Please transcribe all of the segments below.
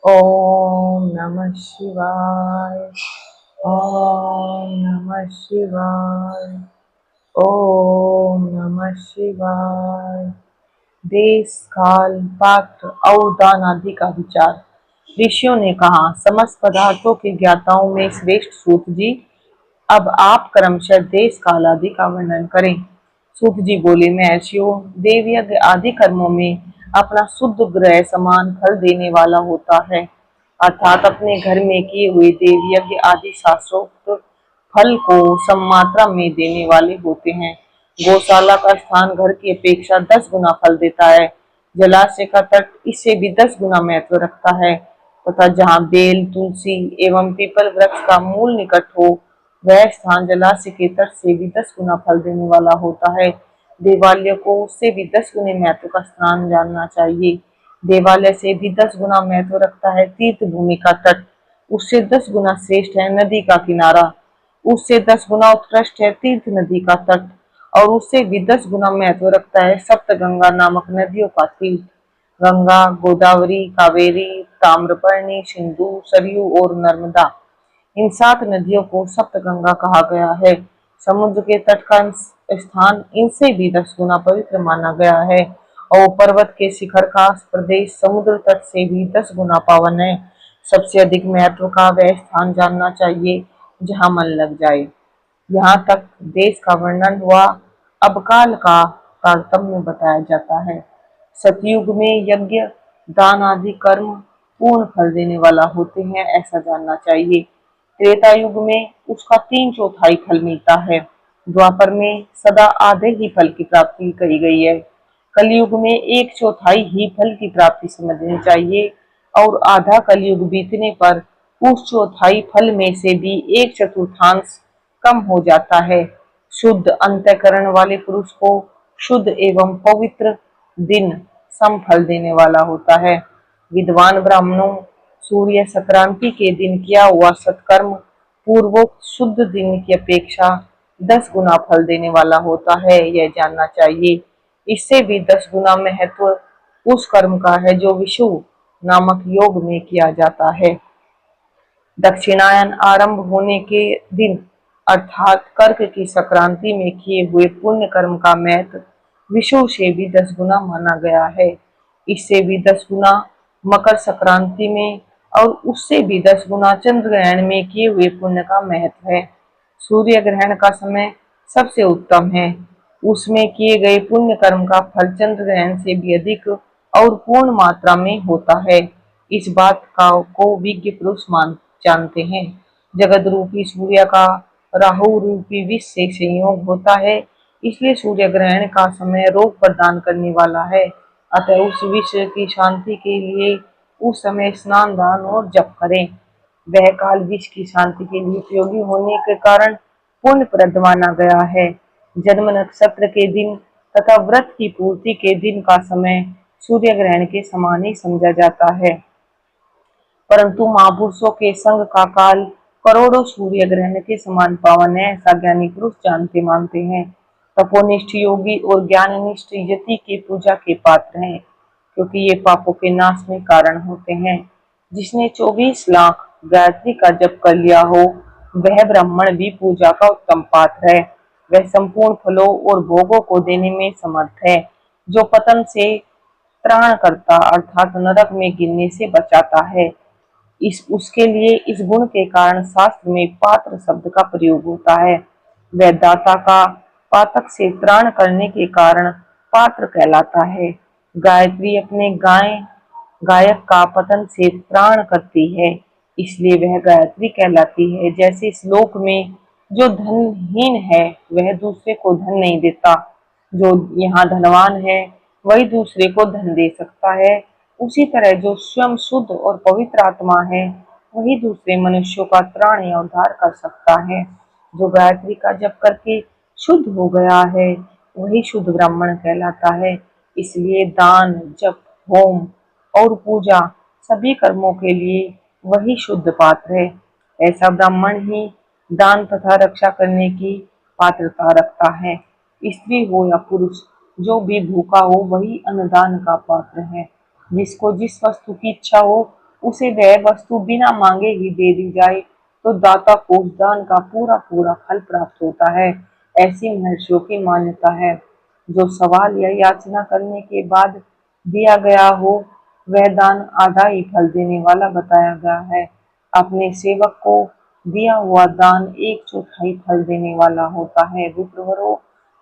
ओम नमः शिवाय। ओम नमः शिवाय। ओम नमः शिवाय। देश काल पात्र और दान आदि का विचार। ऋषियों ने कहा, समस्त पदार्थों के ज्ञाताओं में श्रेष्ठ सूत जी, अब आप क्रमशः देश काल आदि का वर्णन करें। सूत जी बोले, महर्षियों, देव यज्ञ आदि कर्मों में अपना शुद्ध ग्रह समान फल देने वाला होता है, अर्थात अपने घर में किए हुए देव यज्ञ आदि शास्त्रोक्त फल को सम मात्रा में देने वाले होते हैं। गौशाला का स्थान घर की अपेक्षा 10 गुना फल देता है। जलाशय का तट इससे भी 10 गुना महत्व रखता है तथा जहाँ बेल, तुलसी एवं पीपल वृक्ष का मूल निकट हो, वह स्थान जलाशय के तट से भी 10 गुना फल देने वाला होता है। देवालय को उससे भी 10 गुने महत्व का स्थान जानना चाहिए। देवालय से भी 10 गुना महत्व रखता है तीर्थ भूमि का तट, उससे 10 गुना श्रेष्ठ है नदी का किनारा, उससे 10 गुना उत्कृष्ट है तीर्थ नदी का तट, और उससे भी 10 गुना महत्व रखता है सप्तगंगा नामक नदियों का तीर्थ। गंगा, गोदावरी, कावेरी, ताम्रपर्णी, सिंधु, सरयू और नर्मदा, इन 7 नदियों को सप्तगंगा कहा गया है। समुद्र के तट का स्थान इनसे भी 10 गुना पवित्र माना गया है और पर्वत के शिखर का प्रदेश समुद्र तट से भी 10 गुना पावन है। सबसे अधिक महत्व का वह स्थान जानना चाहिए जहाँ मन लग जाए। यहाँ तक देश का वर्णन हुआ। अब काल का तारतम्य बताया जाता है। सतयुग में यज्ञ, दान आदि कर्म पूर्ण फल देने वाला होते हैं, ऐसा जानना चाहिए। त्रेता युग में उसका 3/4 फल मिलता है। द्वापर में सदा आधे ही फल की प्राप्ति कही गई है। कलयुग में 1/4 ही फल की प्राप्ति समझनी चाहिए और आधा कलयुग बीतने पर उस चौथाई फल में से भी 1/4 कम हो जाता है। शुद्ध अंतःकरण वाले पुरुष को शुद्ध एवं पवित्र दिन सम फल देने वाला होता है। विद्वान ब्राह्मणों, सूर्य संक्रांति के दिन किया हुआ सत्कर्म पूर्वोक्त शुद्ध दिन की अपेक्षा 10 गुना फल देने वाला होता है, यह जानना चाहिए। इससे भी 10 गुना महत्व उस कर्म का है जो विषुव नामक योग में किया जाता है। दक्षिणायन आरंभ होने के दिन अर्थात कर्क की संक्रांति में किए हुए पुण्य कर्म का महत्व विषुव से भी 10 गुना माना गया है। इससे भी 10 गुना मकर संक्रांति में और उससे भी 10 गुना चंद्र ग्रहण में किए हुए पुण्य का महत्व है। सूर्य ग्रहण का समय सबसे उत्तम है, उसमें किए गए पुण्य कर्म का फल चंद्र ग्रहण से भी अधिक और पूर्ण मात्रा में होता है। इस बात का को विज्ञ पुरुष जानते हैं। जगत रूपी सूर्य का राहु रूपी विष से संयोग होता है, इसलिए सूर्य ग्रहण का समय रोग प्रदान करने वाला है। अतः उस विष की शांति के लिए उस समय स्नान, दान और जप करें। वह काल विष की शांति के लिए उपयोगी होने के कारण पुण्यप्रद माना गया है। जन्म नक्षत्र के दिन तथा व्रत की पूर्ति के दिन का समय सूर्य ग्रहण के समान ही समझा जाता है, परंतु महापुरुषों के संग का काल करोड़ों सूर्य ग्रहण के समान पावन है, ऐसा ज्ञानी पुरुष जानते मानते हैं। तपोनिष्ठ योगी और ज्ञाननिष्ठ यति के पूजा के पात्र हैं, क्योंकि ये पापों के नाश में कारण होते हैं। जिसने 24 लाख गायत्री का जप कर लिया हो, वह ब्राह्मण भी पूजा का उत्तम पात्र है। वह संपूर्ण फलों और भोगों को देने में समर्थ है। जो पतन से त्राण करता अर्थात नरक में गिरने से बचाता है, इस उसके लिए इस गुण के कारण शास्त्र में पात्र शब्द का प्रयोग होता है। वह दाता का पातक से त्राण करने के कारण पात्र कहलाता है। गायत्री अपने गायक का पतन से त्राण करती है, इसलिए वह गायत्री कहलाती है। जैसे श्लोक में जो धनहीन है वह दूसरे को धन नहीं देता, जो यहाँ धनवान है वही दूसरे को धन दे सकता है, उसी तरह जो स्वयं शुद्ध और पवित्र आत्मा है वही दूसरे मनुष्यों का त्राण या उद्धार कर सकता है। जो गायत्री का जप करके शुद्ध हो गया है वही शुद्ध ब्राह्मण कहलाता है। इसलिए दान, जप, होम और पूजा सभी कर्मों के लिए वही शुद्ध पात्र है। ऐसा ब्राह्मण ही दान तथा रक्षा करने की पात्रता रखता है। स्त्री हो या पुरुष, जो भी भूखा हो वही अन्नदान का पात्र है। जिसको जिस वस्तु की इच्छा हो उसे वह वस्तु बिना मांगे ही दे दी जाए तो दाता को उस दान का पूरा पूरा फल प्राप्त होता है। ऐसी महर्षियों की मान्यता है। जो सवाल या याचना करने के बाद दिया गया हो वह दान आधा ही फल देने वाला बताया गया है। अपने सेवक को दिया हुआ दान एक चौथाई फल देने वाला होता है। विप्रवरों,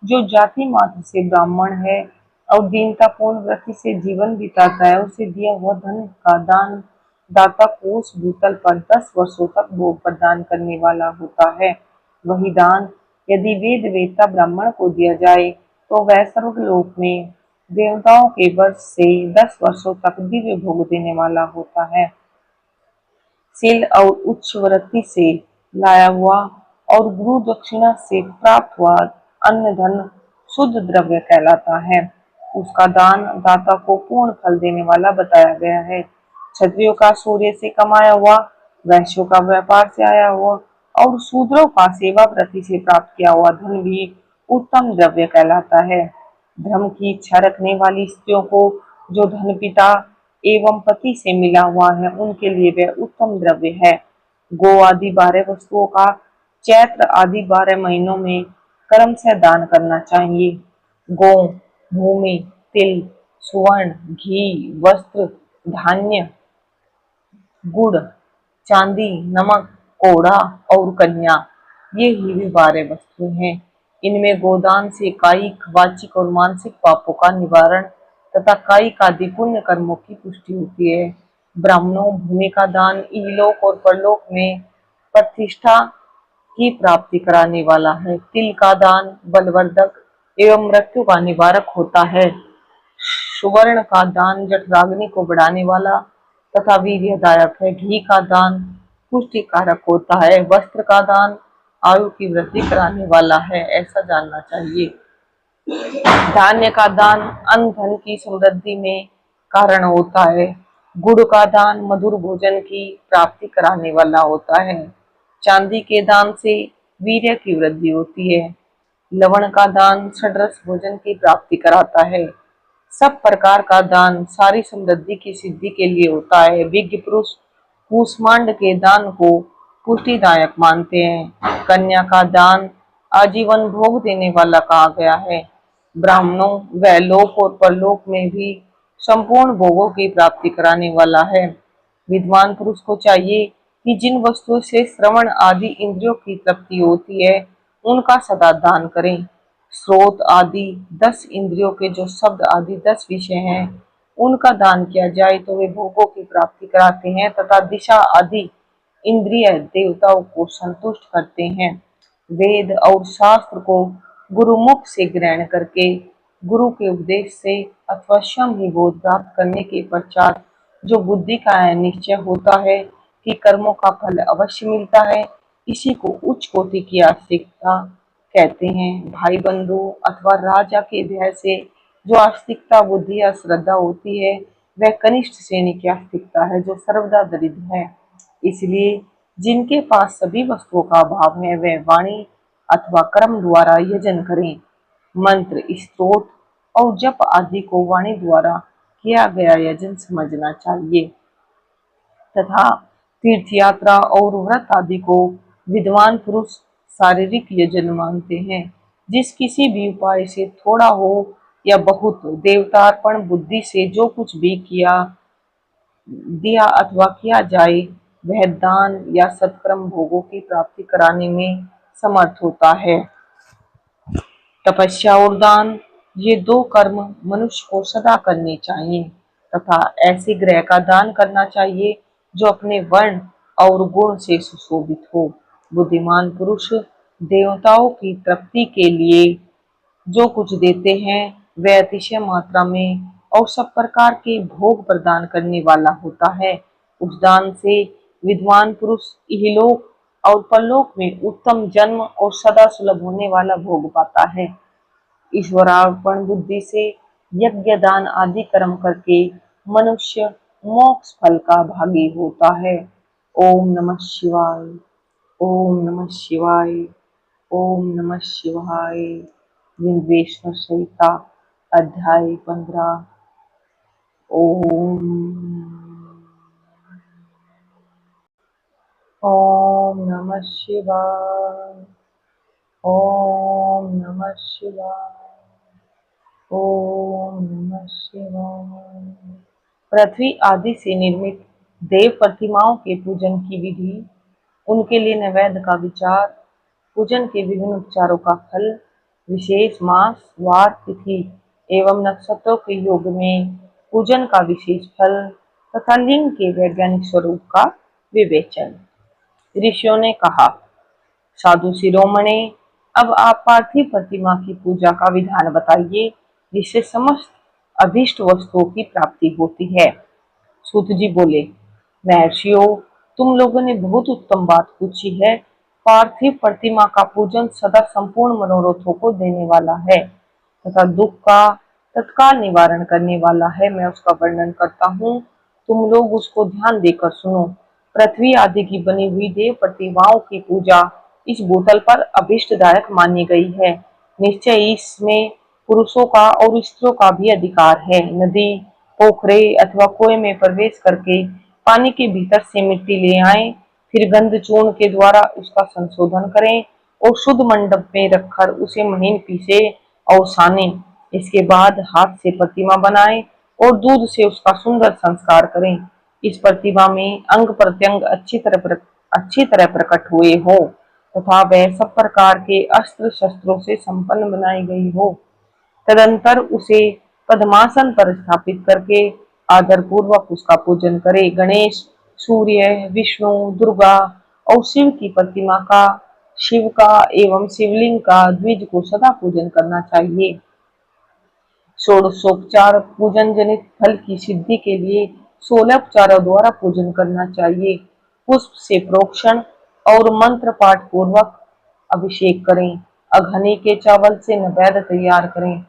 जो जाति मात्र से ब्राह्मण है और दीनतापूर्ण वृत्ति से जीवन बिताता है उसे दिया हुआ धन का दान दाता को उस भूतल पर 10 वर्षों तक भोग प्रदान करने वाला होता है। वही दान यदि वेद वेत्ता ब्राह्मण को दिया जाए तो वह स्वर्गलोक में देवताओं के वर्ष से 10 वर्षों तक दिव्य भोग देने वाला होता है। शील और उच्च वृत्ति से लाया हुआ और गुरु दक्षिणा से प्राप्त हुआ अन्न धन शुद्ध द्रव्य कहलाता है। उसका दान दाता को पूर्ण फल देने वाला बताया गया है। क्षत्रियों का सूर्य से कमाया हुआ, वैश्यों का व्यापार से आया हुआ और शूद्रों का सेवा वृत्ति से प्राप्त किया हुआ धन भी उत्तम द्रव्य कहलाता है। धर्म की इच्छा रखने वाली स्त्रियों को जो धन पिता एवं पति से मिला हुआ है उनके लिए वह उत्तम द्रव्य है। गो आदि 12 वस्तुओं का चैत्र आदि 12 महीनों में कर्म से दान करना चाहिए। गो, भूमि, तिल, सुवर्ण, घी, वस्त्र, धान्य, गुड़, चांदी, नमक, कोड़ा और कन्या, ये ही भी 12 वस्तुएं हैं। इनमें गोदान से कायिक, वाचिक और मानसिक पापों का निवारण तथा कायिक आदि पुण्य कर्मों की पुष्टि होती है। ब्राह्मणों, भूमि का दान इहलोक और परलोक में प्रतिष्ठा की प्राप्ति कराने वाला है। तिल का दान बलवर्धक एवं मृत्यु का निवारक होता है। सुवर्ण का दान जठराग्नि को बढ़ाने वाला तथा वीर्यदायक है। घी का दान पुष्टि कारक होता है। वस्त्र का दान आयु की वृद्धि कराने वाला है, ऐसा जानना चाहिए। धान्य का दान अन्न धन की समृद्धि में कारण होता है। गुड़ का दान मधुर भोजन की प्राप्ति कराने वाला होता है। चांदी के दान से वीर्य की वृद्धि होती है। लवण का दान षड्रस भोजन की प्राप्ति कराता है। सब प्रकार का दान सारी समृद्धि की सिद्धि के लिए होता है। विज्ञ पुरुष कूष्मांड के दान को पुष्टिदायक मानते हैं। कन्या का दान आजीवन भोग देने वाला कहा गया है। ब्राह्मणों व लोक और परलोक में भी संपूर्ण भोगों की प्राप्ति कराने वाला है। विद्वान पुरुष को चाहिए कि जिन वस्तुओं से श्रवण आदि इंद्रियों की तृप्ति होती है उनका सदा दान करें। स्रोत आदि 10 इंद्रियों के जो शब्द आदि 10 विषय हैं उनका दान किया जाए तो वे भोगों की प्राप्ति कराते हैं तथा दिशा आदि इंद्रिय देवताओं को संतुष्ट करते हैं। वेद और शास्त्र को गुरुमुख से ग्रहण करके गुरु के उपदेश से अथवा स्वयं ही बोध प्राप्त करने के पश्चात जो बुद्धि का निश्चय होता है कि कर्मों का फल अवश्य मिलता है, इसी को उच्च कोटि की आस्तिकता कहते हैं। भाई बंधु अथवा राजा के भय से जो आस्तिकता बुद्धि या श्रद्धा होती है वह कनिष्ठ श्रेणी की आस्तिकता है जो सर्वदा दरिद्र है। इसलिए जिनके पास सभी वस्तुओं का अभाव है वह वाणी अथवा कर्म द्वारा यजन करें। मंत्र, स्तोत्र और जप आदि को वाणी द्वारा किया गया यजन समझना चाहिए तथा तीर्थ यात्रा और व्रत आदि को विद्वान पुरुष शारीरिक यजन मानते हैं। जिस किसी भी उपाय से थोड़ा हो या बहुत देवतार्पण बुद्धि से जो कुछ भी दिया अथवा किया जाए वह दान या सत्कर्म भोगों की प्राप्ति कराने में समर्थ होता है। तपस्या और दान ये 2 कर्म मनुष्य को सदा करने चाहिए तथा ऐसे ग्रह का दान करना चाहिए जो अपने वर्ण और गुण से सुशोभित हो। बुद्धिमान पुरुष देवताओं की तृप्ति के लिए जो कुछ देते हैं वह अतिशय मात्रा में और सब प्रकार के भोग प्रदान करने वाला होता है। उस दान से विद्वान पुरुष इहलोक और परलोक में उत्तम जन्म और सदा सुलभ होने वाला भोग पाता है। ईश्वरार्पण बुद्धि से यज्ञ दान आदि कर्म करके मनुष्य मोक्ष फल का भागी होता है। ओम नमः शिवाय। ओम नमः शिवाय। ओम नमः शिवाय। विंध्वेश्वर संहिता अध्याय 15। ओम। नमः शिवाय। ओम नमः शिवाय। ओम नमः शिवाय। पृथ्वी आदि से निर्मित देव प्रतिमाओं के पूजन की विधि, उनके लिए नैवेद्य का विचार, पूजन के विभिन्न उपचारों का फल, विशेष मास, वार, तिथि एवं नक्षत्रों के योग में पूजन का विशेष फल तथा लिंग के वैज्ञानिक स्वरूप का विवेचन। ऋषियों ने कहा, साधु शिरोमणे, अब आप पार्थिव प्रतिमा की पूजा का विधान बताइए, जिससे समस्त अभीष्ट वस्तुओं की प्राप्ति होती है। सूत जी बोले, महर्षियों, तुम लोगों ने बहुत उत्तम बात पूछी है। पार्थिव प्रतिमा का पूजन सदा संपूर्ण मनोरथों को देने वाला है तथा दुख का तत्काल निवारण करने वाला है। मैं उसका वर्णन करता हूँ, तुम लोग उसको ध्यान देकर सुनो। पृथ्वी आदि की बनी हुई देव प्रतिमाओं की पूजा इस भूतल पर अभिष्टदायक मानी गई है। निश्चय इसमें पुरुषों का और स्त्रियों का भी अधिकार है। नदी, पोखरे अथवा कुएं में प्रवेश करके पानी के भीतर से मिट्टी ले आएं, फिर गंध चूर्ण के द्वारा उसका संशोधन करें और शुद्ध मंडप में रखकर उसे महीन पीसे और साने। इसके बाद हाथ से प्रतिमा बनाएं और दूध से उसका सुंदर संस्कार करें। इस प्रतिमा में अंग प्रत्यंग अच्छी तरह प्रकट हुए हो तथा वह सब प्रकार के अस्त्र शस्त्रों से संपन्न बनाई गई हो। तदंतर उसे पद्मासन पर स्थापित करके आदर पूर्वक उसका पूजन करे। गणेश, सूर्य, विष्णु, दुर्गा और शिव की प्रतिमा का, शिव का एवं शिवलिंग का द्विज को सदा पूजन करना चाहिए। षोडशोपचार पूजन जनित फल की सिद्धि के लिए 16 उपचारों द्वारा पूजन करना चाहिए। पुष्प से प्रोक्षण और मंत्र पाठ पूर्वक अभिषेक करें। अघनी के चावल से नैवेद्य तैयार करें।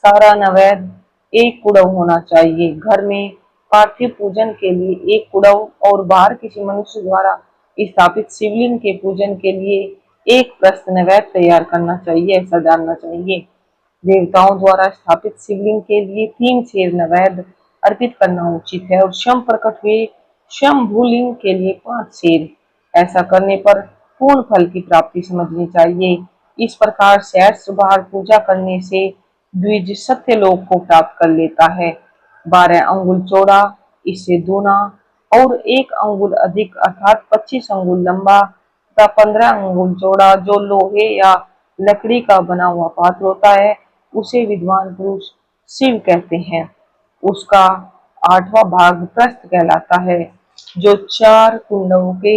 सारा नैवेद्य एक कुड़व होना चाहिए। घर में पार्थिव पूजन के लिए एक कुड़व और बाहर किसी मनुष्य द्वारा स्थापित शिवलिंग के पूजन के लिए एक प्रस्त नैवेद्य तैयार करना चाहिए, ऐसा जानना चाहिए। देवताओं द्वारा स्थापित शिवलिंग के लिए 3 सेर नैवेद्य अर्पित करना उचित है और स्वयं प्रकट हुए शंभुलिंग के लिए 5 सेर। ऐसा करने पर पूर्ण फल की प्राप्ति समझनी चाहिए। इस प्रकार सहस्त्र बार पूजा करने से द्विज सत्यलोक को प्राप्त कर लेता है। 12 अंगुल चौड़ा, इससे दूना और 1 अंगुल अधिक अर्थात 25 अंगुल लंबा तथा 15 अंगुल चौड़ा जो लोहे या लकड़ी का बना हुआ पात्र होता है, उसे विद्वान पुरुष शिव कहते हैं। उसका 8वां भाग प्रस्थ कहलाता है, जो 4 कुंडों के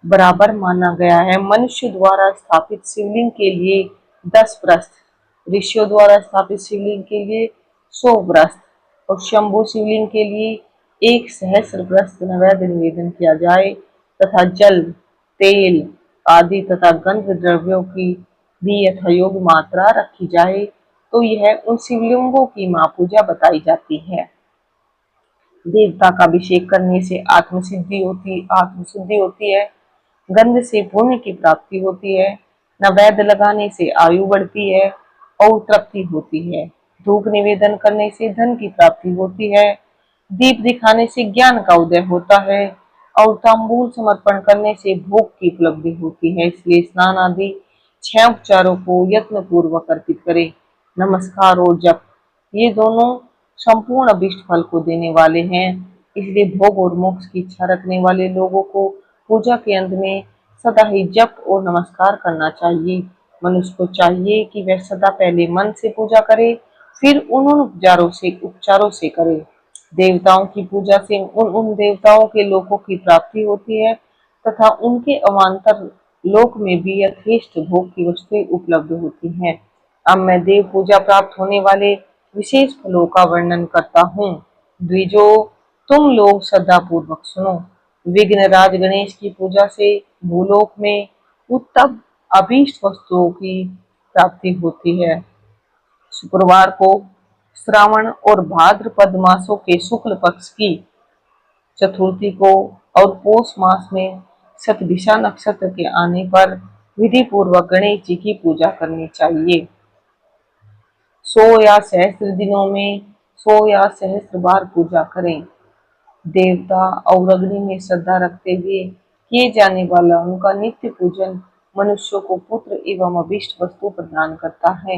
बराबर माना गया है। मनुष्य द्वारा स्थापित शिवलिंग के लिए 10 प्रस्थ, ऋषियों द्वारा स्थापित शिवलिंग के लिए 100 प्रस्थ और शंभु शिवलिंग के लिए 1 सहस्र प्रस्थ नैवेद्य निवेदन किया जाए तथा जल, तेल आदि तथा गंध द्रव्यों की भी यथायोग्य मात्रा रखी जाए, तो यह उन शिवलिंगों की महापूजा बताई जाती है। देवता का अभिषेक करने से आत्मसिद्धि होती है। गंध से पुण्य की प्राप्ति होती है। नैवेद्य लगाने से आयु बढ़ती है और तृप्ति होती है। धूप निवेदन करने से धन की प्राप्ति होती है। दीप दिखाने से ज्ञान का उदय होता है और तांबूल समर्पण करने से भोग की उपलब्धि होती है। इसलिए स्नान आदि 6 उपचारों को यत्न पूर्वक अर्पित करें। नमस्कार और जप, ये दोनों संपूर्ण अभिष्ट फल को देने वाले हैं। इसलिए भोग और मोक्ष की इच्छा रखने वाले लोगों को पूजा के अंत में सदा ही जप और नमस्कार करना चाहिए। मनुष्य को चाहिए कि वह सदा पहले मन से पूजा करे, फिर उन उपचारों से करे। देवताओं की पूजा से उन देवताओं के लोकों की प्राप्ति होती है तथा उनके अवान्तर लोक में भी यथेष्ट भोग की वस्तुएं उपलब्ध होती हैं। अब मैं देव पूजा प्राप्त होने वाले विशेष फलों का वर्णन करता हूँ। द्विजो, तुम लोग श्रद्धा पूर्वक सुनो। विघ्नराज गणेश की पूजा से भूलोक में उत्तम अभीष्ट वस्तुओं की प्राप्ति होती है। शुक्रवार को श्रावण और भाद्रपद मासों के शुक्ल पक्ष की चतुर्थी को और पौष मास में शतभिषा नक्षत्र के आने पर विधि पूर्वक गणेश जी की पूजा करनी चाहिए। 100 या सहस्त्र दिनों में 100 या सहस्त्र बार पूजा करें। देवता और अग्नि में श्रद्धा रखते हुए किए जाने वाला उनका नित्य पूजन मनुष्यों को पुत्र एवं अभीष्ट वस्तु प्रदान करता है।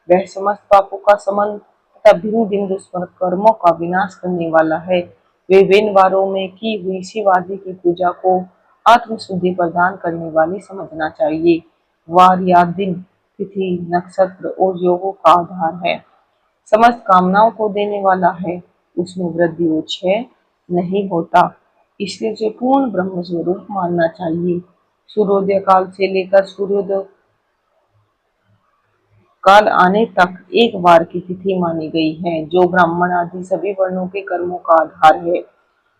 वह समस्त पापों का समन तथा भिन्न भिन्न दुष्कृत कर्मों का विनाश करने वाला है। विभिन्न वारों में की हुई शिव आदि की पूजा को आत्म शुद्धि प्रदान करने वाली समझना चाहिए। वार या दिन, तिथि, नक्षत्र और योगों का आधार है, समस्त कामनाओं को देने वाला है, उसमें वृद्धि और क्षय नहीं होता, इसलिए उसे पूर्ण ब्रह्म स्वरूप मानना चाहिए। सूर्योदय काल से लेकर सूर्योदय काल आने तक एक बार की तिथि मानी गई है, जो ब्राह्मण आदि सभी वर्णों के कर्मों का आधार है।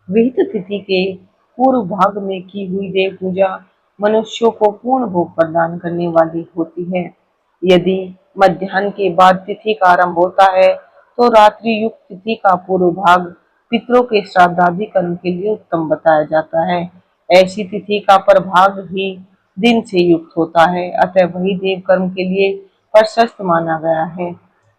विहित तिथि के पूर्व भाग में की हुई देव पूजा मनुष्यों को पूर्ण भोग प्रदान करने वाली होती है। यदि मध्याह्न के बाद तिथि का आरंभ होता है तो रात्रि युक्त तिथि का पूर्व भाग पितरों के श्राद्धादि कर्म के लिए उत्तम बताया जाता है। ऐसी तिथि का प्रभाग ही दिन से युक्त होता है, अतः वही देव कर्म के लिए प्रशस्त माना गया है।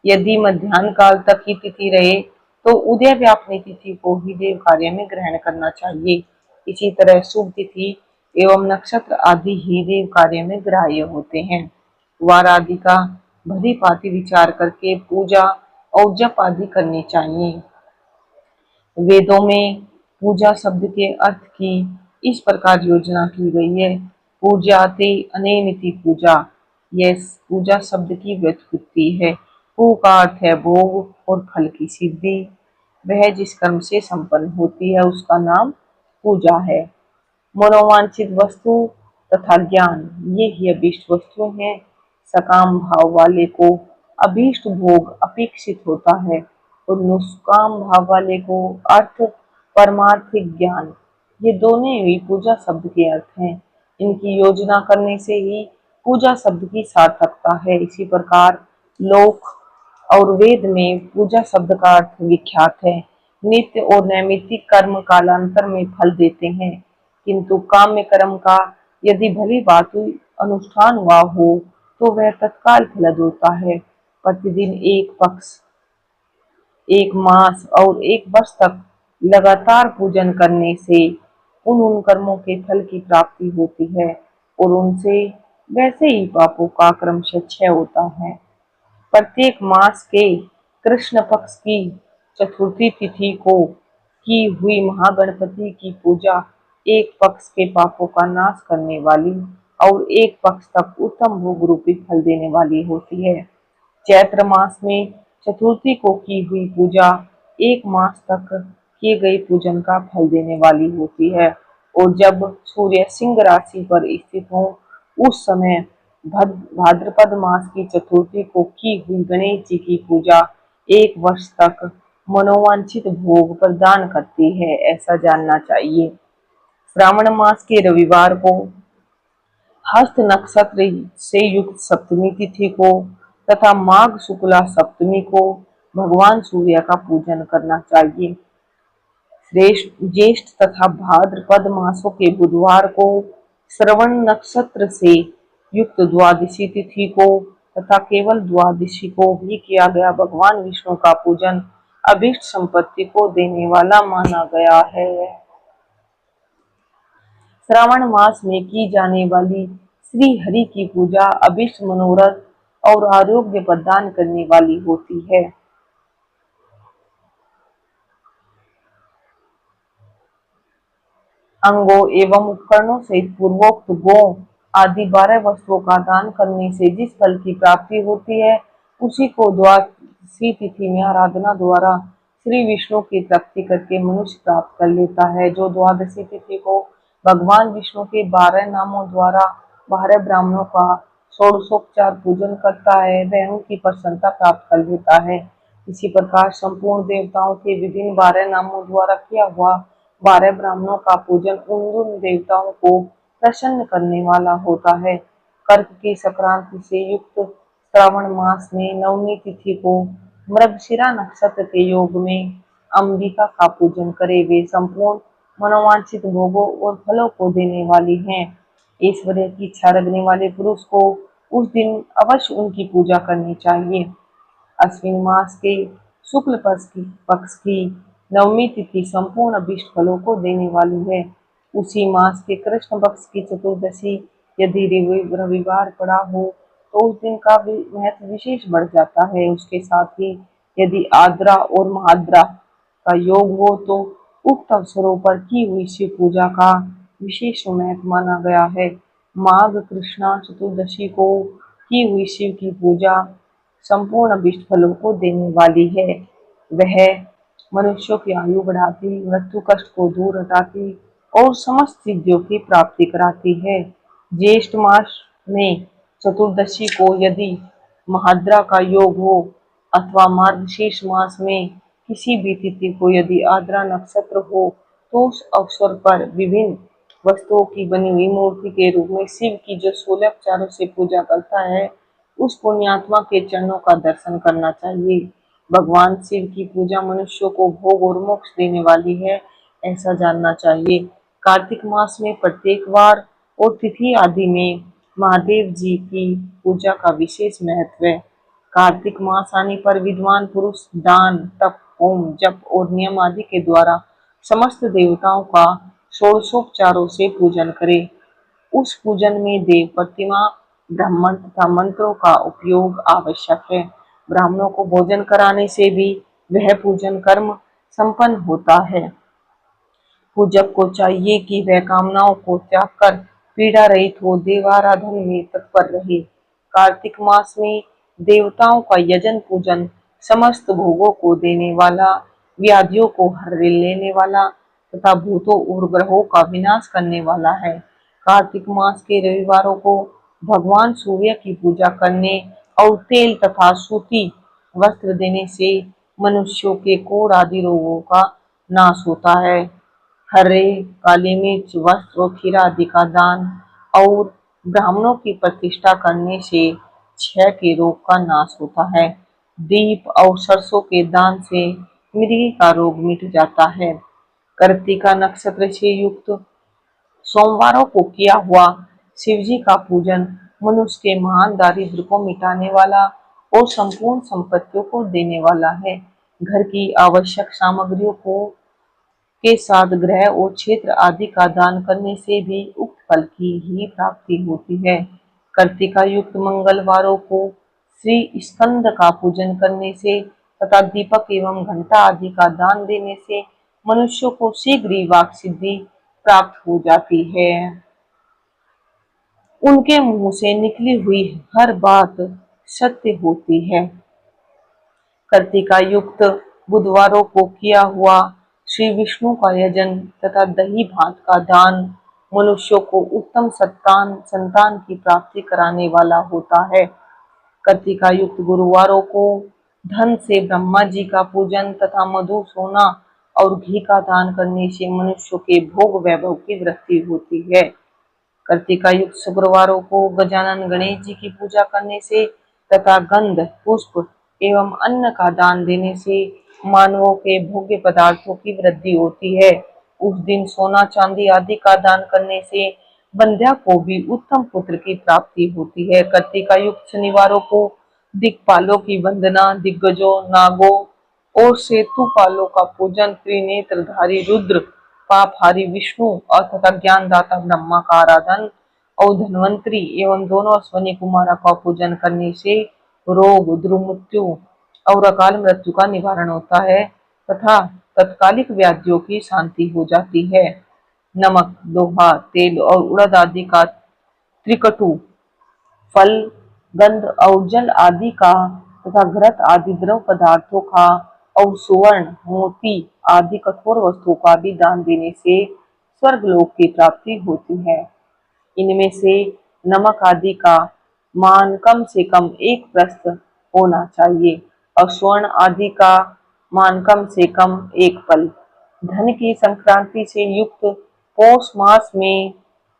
यदि मध्याह्न काल तक की तिथि रहे तो उदय व्यापनी तिथि को ही देव कार्य में ग्रहण करना चाहिए। इसी तरह शुभ तिथि एवं नक्षत्र आदि ही देव कार्य में ग्राह्य होते हैं। वार आदि का भली भांति विचार करके पूजा और जप आदि करनी चाहिए। वेदों में पूजा शब्द के अर्थ की इस प्रकार योजना की गई है। पूजाते अनेनिति पूजा, यह पूजा शब्द की व्युत्पत्ति है। पू का अर्थ है भोग और फल की सिद्धि, वह जिस कर्म से संपन्न होती है उसका नाम पूजा है। मनोवांछित वस्तु तथा ज्ञान, ये ही अभीष्ट वस्तुएं हैं। सकाम भाव वाले को अभीष्ट भोग अपेक्षित होता है और निष्काम भाव वाले को अर्थ परमार्थिक ज्ञान, ये दोनों ही पूजा शब्द के अर्थ हैं। इनकी योजना करने से ही पूजा शब्द की सार्थकता है। इसी प्रकार लोक और वेद में पूजा शब्द का अर्थ विख्यात है। नित्य और नैमित्तिक कर्म कालांतर में फल देते हैं, किंतु काम्य कर्म का यदि भली भांति अनुष्ठान हुआ हो तो वह तत्काल फलद होता है। प्रतिदिन एक पक्ष, एक मास और एक वर्ष तक लगातार पूजन करने से उन कर्मों के फल की प्राप्ति होती है और उनसे वैसे ही पापों का क्रमशः क्षय होता है। प्रत्येक मास के कृष्ण पक्ष की चतुर्थी तिथि को की हुई महागणपति की पूजा एक पक्ष के पापों का नाश करने वाली और एक पक्ष तक उत्तम भोग रूपी फल देने वाली होती है। चैत्र मास में चतुर्थी को की हुई पूजा एक मास तक किए गए पूजन का फल देने वाली होती है और जब सूर्य सिंह राशि पर स्थित हो उस समय भाद्रपद मास की चतुर्थी को की हुई गणेश जी की पूजा एक वर्ष तक मनोवांछित भोग प्रदान करती है, ऐसा जानना चाहिए। श्रावण मास के रविवार को हस्त नक्षत्र से युक्त सप्तमी तिथि को तथा माघ शुक्ला सप्तमी को भगवान सूर्य का पूजन करना चाहिए। श्रेष्ठ ज्येष्ठ तथा भाद्रपद मासों के बुधवार को श्रवण नक्षत्र से युक्त द्वादशी तिथि को तथा केवल द्वादशी को भी किया गया भगवान विष्णु का पूजन अभीष्ट संपत्ति को देने वाला माना गया है। श्रावण मास में की जाने वाली श्री हरि की पूजा अभीष्ट मनोरथ और आरोग्य प्रदान करने वाली होती है। अंगों एवं उपकरणों से पूर्वोक्त गो आदि 12 वस्तुओं का दान करने से जिस फल की प्राप्ति होती है उसी को द्वादशी तिथि में आराधना द्वारा श्री विष्णु की तृप्ति करके मनुष्य प्राप्त कर लेता है। जो द्वादशी तिथि को भगवान विष्णु के 12 नामों द्वारा 12 ब्राह्मणों का षोडशोपचार पूजन करता है वह उनकी प्रसन्नता प्राप्त कर लेता है। इसी प्रकार संपूर्ण देवताओं के विभिन्न 12 नामों द्वारा किया हुआ 12 ब्राह्मणों का पूजन उन देवताओं को प्रसन्न करने वाला होता है। कर्क की संक्रांति से युक्त श्रावण मास में नवमी तिथि को मृगशिरा नक्षत्र के योग में अंबिका का पूजन करे, वे संपूर्ण मनोवांछित भोगों और फलों को देने वाली हैं। ऐश्वर्य की इच्छा रखने वाले पुरुष को उस दिन अवश्य उनकी पूजा करनी चाहिए। अश्विन मास के शुक्ल पक्ष की नवमी तिथि संपूर्ण अभीष्ट फलों को देने वाली है। उसी मास के कृष्ण पक्ष की चतुर्दशी यदि रविवार पड़ा हो तो उस दिन का भी महत्व विशेष बढ़ जाता है। उसके साथ ही यदि आद्रा और महाद्रा का योग हो तो उक्त अवसरों पर की हुई शिव पूजा का विशेष महत्व माना गया है। माघ कृष्णा चतुर्दशी को की हुई शिव की पूजा संपूर्ण अभीष्ट फलों को देने वाली है। वह मनुष्यों की आयु बढ़ाती, मृत्यु कष्ट को दूर हटाती और समस्त सिद्धियों की प्राप्ति कराती है। ज्येष्ठ मास में चतुर्दशी को यदि महाद्रा का योग हो अथवा मार्गशीर्ष मास में किसी भी तिथि को यदि आद्रा नक्षत्र हो तो उस अवसर पर विभिन्न वस्तुओं की बनी हुई मूर्ति के रूप में शिव की जो 16 उपचारों से पूजा करता है उस पुण्यात्मा के चरणों का दर्शन करना चाहिए। भगवान शिव की पूजा मनुष्यों को भोग और मोक्ष देने वाली है, ऐसा जानना चाहिए। कार्तिक मास में प्रत्येक वार और तिथि आदि में महादेव जी की पूजा का विशेष महत्व है। कार्तिक मास आने पर विद्वान पुरुष दान, तप, होम, जप और नियम आदि के द्वारा समस्त देवताओं का षोडशोपचारों से पूजन करे। उस पूजन में देव प्रतिमा, ब्राह्मण तथा मंत्रों का उपयोग आवश्यक है। ब्राह्मणों को भोजन कराने से भी वह पूजन कर्म संपन्न होता है। पूजक को चाहिए कि वह कामनाओं को त्याग कर पीड़ा रहित हो देवाराधन में तत्पर रहे। कार्तिक मास में देवताओं का यजन पूजन समस्त भोगों को देने वाला, व्याधियों को हर लेने वाला तथा भूतों और ग्रहों का विनाश करने वाला है। कार्तिक मास के रविवारों को भगवान सूर्य की पूजा करने और तेल तथा सूती वस्त्र देने से मनुष्यों के कोढ़ आदि रोगों का नाश होता है। हरे, काली मिर्च, वस्त्र और खीरा आदि का दान और ब्राह्मणों की प्रतिष्ठा करने से क्षय के रोग का नाश होता है। दीप और सरसों के दान से मिर्गी का रोग मिट जाता है। कृत्तिका नक्षत्र से युक्त सोमवारों को किया हुआ शिवजी का पूजन मनुष्य के महान दारिद्र्य को मिटाने वाला और संपूर्ण संपत्तियों को देने वाला है। घर की आवश्यक सामग्रियों को के साथ ग्रह और क्षेत्र आदि का दान करने से भी उक्त फल की ही प्राप्ति होती है। कर्तिका युक्त मंगलवारों को श्री स्कंद का पूजन करने से तथा दीपक एवं घंटा आदि का दान देने से मनुष्य को शीघ्र ही वाक सिद्धि प्राप्त हो जाती है। उनके मुंह से निकली हुई हर बात सत्य होती है। कर्तिका युक्त बुधवारों को किया हुआ श्री विष्णु का यजन तथा दही भात का दान मनुष्यों को उत्तम संतान की प्राप्ति कराने वाला होता है। कर्तिका युक्त गुरुवारों को धन से ब्रह्मा जी का पूजन तथा मधु, सोना और घी का दान करने से मनुष्यों के भोग वैभव की वृद्धि होती है। कर्तिका युक्त शुक्रवारों को गजानन गणेश जी की पूजा करने से तथा गंध, पुष्प एवं अन्न का दान देने से मानवों के भोग्य पदार्थों की वृद्धि होती है। उस दिन सोना, चांदी आदि का दान करने से बंध्या को भी उत्तम पुत्र की प्राप्ति होती है। कर्तिका युक्त शनिवारों को दिक्पालों की वंदना, दिग्गजों, नागों और सेतुपालों का पूजन, त्रिनेत्रधारी रुद्र, पापहारी विष्णु और तथा ज्ञानदाता ब्रह्मा का आराधन और धन्वंतरी एवं दोनों अश्वनी कुमारा का पूजन करने से रोग, दुर्मृत्यु और अकाल मृत्यु का निवारण होता है तथा तत्कालिक व्याधियों की शांति हो जाती है। नमक, लोहा, तेल और उड़द आदि का त्रिकटु, फल, गंध और जल आदि का तथा घृत आदि द्रव पदार्थों का और सुवर्ण, मोती आदि कठोर वस्तुओं का भी दान देने से स्वर्गलोक की प्राप्ति होती है। इनमें से नमक आदि का मान कम से कम 1 प्रस्थ होना चाहिए और स्वर्ण आदि का मान कम से कम 1 पल। धन की संक्रांति से युक्त पौष मास में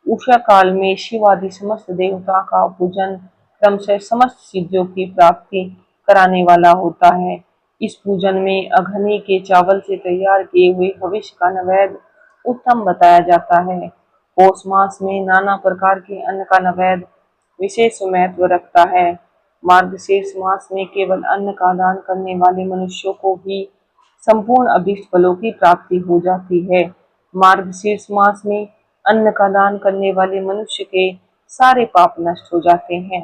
उषा काल में शिव आदि समस्त देवता का पूजन क्रमशः समस्त सिद्धियों की प्राप्ति कराने वाला होता है। इस पूजन में अघनी के चावल से तैयार किए हुए भविष्य का नैवेद्य उत्तम बताया जाता है। पौष मास में नाना प्रकार के अन्न का नैवेद्य विशेष महत्व रखता है। मार्गशीर्ष मास में केवल अन्न का दान करने वाले मनुष्यों को भी संपूर्ण अभीष्ट फलों की प्राप्ति हो जाती है। मार्गशीर्ष मास में अन्न का दान करने वाले मनुष्य के सारे पाप नष्ट हो जाते हैं।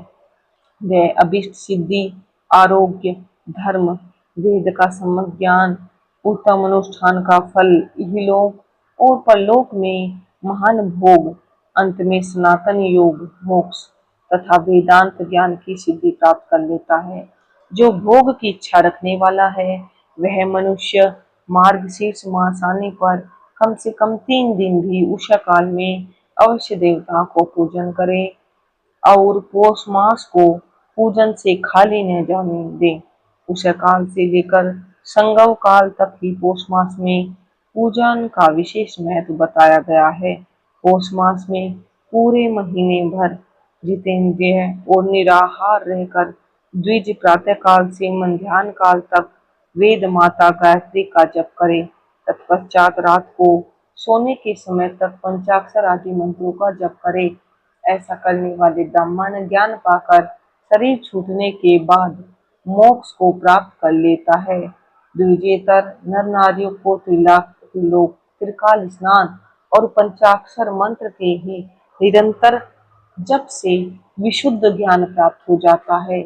वह अभीष्ट सिद्धि, आरोग्य, धर्म, वेद का सम्यक ज्ञान, उत्तम अनुष्ठान का फल इहलोक और परलोक में महान भोग, अंत में सनातन योग, मोक्ष तथा वेदांत ज्ञान की सिद्धि प्राप्त कर लेता है। जो भोग की इच्छा रखने वाला है वह मनुष्य मार्गशीर्ष मास आने पर कम से कम 3 दिन भी उषा काल में अवश्य देवता को पूजन करे और पौष मास को पूजन से खाली न जाने दें। उषा काल से लेकर संगव काल तक ही पौष मास में पूजन का विशेष महत्व बताया गया है। पौष मास में पूरे महीने भर जितेंद्रिय और निराहार रहकर द्विज प्रातः काल से मध्याह्न काल तक वेद माता गायत्री का जप करे। तत्पश्चात रात को सोने के समय तक पंचाक्षर आदि मंत्रों का जप करे। ऐसा करने वाले ब्राह्मण ज्ञान पाकर शरीर छूटने के बाद मोक्ष को प्राप्त कर लेता है। द्विजेतर नर नारियों को त्रिलोक, त्रिकाल स्नान और पंचाक्षर मंत्र के ही निरंतर जप से विशुद्ध ज्ञान प्राप्त हो जाता है।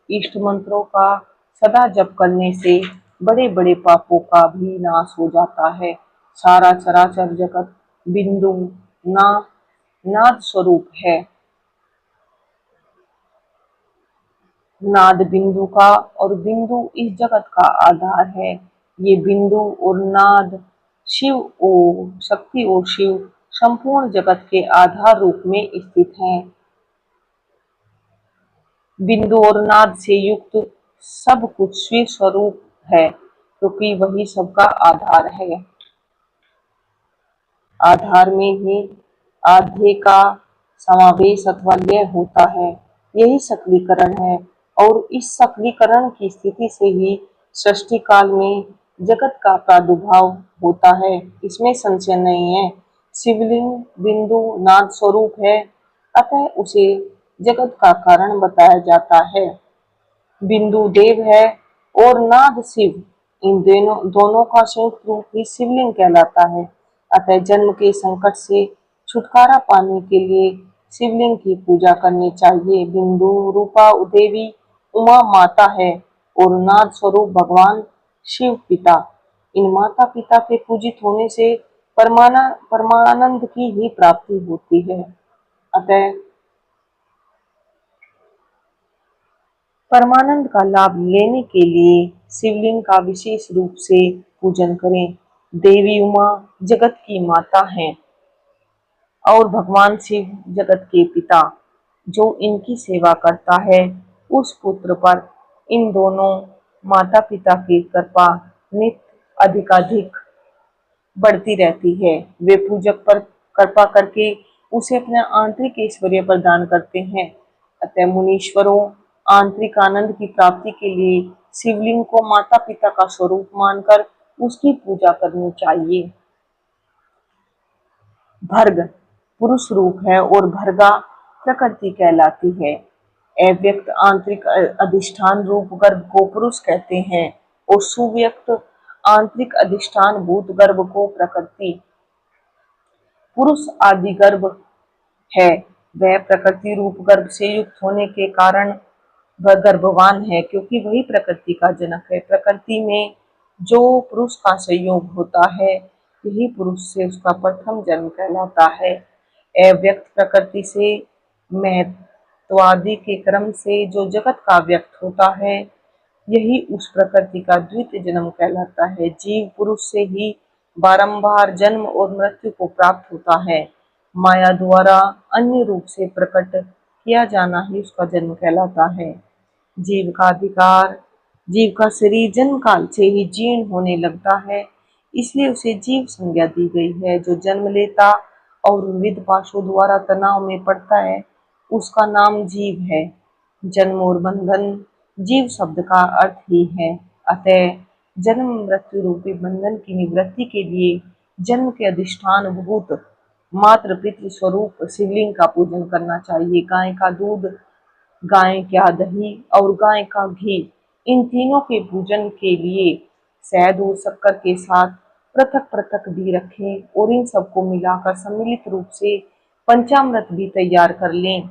इष्ट मंत्रों का सदा जप करने से बड़े बड़े पापों का भी नाश हो जाता है। सारा चराचर जगत बिंदु ना नाद स्वरूप है। नाद बिंदु का और बिंदु इस जगत का आधार है। ये बिंदु और नाद शिव और शक्ति और शिव संपूर्ण जगत के आधार रूप में स्थित हैं। बिंदु और नाद से युक्त सब कुछ शिव स्वरूप है क्योंकि वही सबका आधार है। आधार में ही आधे का समावेश अथवा लय होता है, यही सकलीकरण है और इस सकलीकरण की स्थिति से ही सृष्टि काल में जगत का प्रादुर्भाव होता है, इसमें संशय नहीं है। शिवलिंग बिंदु नाद स्वरूप है, अतः उसे जगत का कारण बताया जाता है। बिंदु देव है और नाद शिव, इन दोनों का संयुक्त रूप ही शिवलिंग कहलाता है। अतः जन्म के संकट से छुटकारा पाने के लिए शिवलिंग की पूजा करनी चाहिए। बिंदु रूपा देवी उमा माता है और नाद स्वरूप भगवान शिव पिता। इन माता पिता के पूजित होने से परमानंद की ही प्राप्ति होती है। अतः परमानंद का लाभ लेने के लिए शिवलिंग का विशेष रूप से पूजन करें। देवी उमा जगत की माता हैं और भगवान शिव जगत के पिता। जो इनकी सेवा करता है उस पुत्र पर इन दोनों माता पिता की कृपा नित्य अधिकाधिक बढ़ती रहती है। वे पूजक पर कृपा करके उसे अपना आंतरिक ऐश्वर्य प्रदान करते हैं। अतः मुनीश्वरों आंतरिक आनंद की प्राप्ति के लिए शिवलिंग को माता पिता का स्वरूप मानकर उसकी पूजा करनी चाहिए। भर्ग पुरुष रूप है और भर्गा प्रकृति कहलाती है। अव्यक्त आंतरिक अधिष्ठान रूप गर्भ को पुरुष कहते हैं और सुव्यक्त आंतरिक अधिष्ठान भूत गर्भ को प्रकृति। पुरुष आदि गर्भ है, वह प्रकृति रूप गर्भ से युक्त होने के कारण वह गर्भवान है क्योंकि वही प्रकृति का जनक है। प्रकृति में जो पुरुष का संयोग होता है यही पुरुष से उसका प्रथम जन्म कहलाता है। अव्यक्त प्रकृति से महत्वादि के क्रम से जो जगत का व्यक्त होता है यही उस प्रकृति का द्वितीय जन्म कहलाता है। जीव पुरुष से ही बारंबार जन्म और मृत्यु को प्राप्त होता है। माया द्वारा अन्य रूप से प्रकट किया जाना ही उसका जन्म कहलाता है। जीव का अधिकार, जीव का शरीर जन्म काल से ही जीर्ण होने लगता है, इसलिए उसे जीव संज्ञा दी गई है। जो जन्म लेता और विविध पाशों द्वारा तनाव में पड़ता है उसका नाम जीव है। जन्म और बंधन जीव शब्द का अर्थ ही है। अतः जन्म मृत्यु रूपी बंधन की निवृत्ति के लिए जन्म के अधिष्ठान भूत मात्र पितृ स्वरूप शिवलिंग का पूजन करना चाहिए। गाय का दूध, गाय का दही और गाय का घी, इन तीनों के पूजन के लिए शहद और शक्कर के साथ पृथक पृथक भी रखें और इन सबको मिलाकर सम्मिलित रूप से पंचामृत भी तैयार कर लें।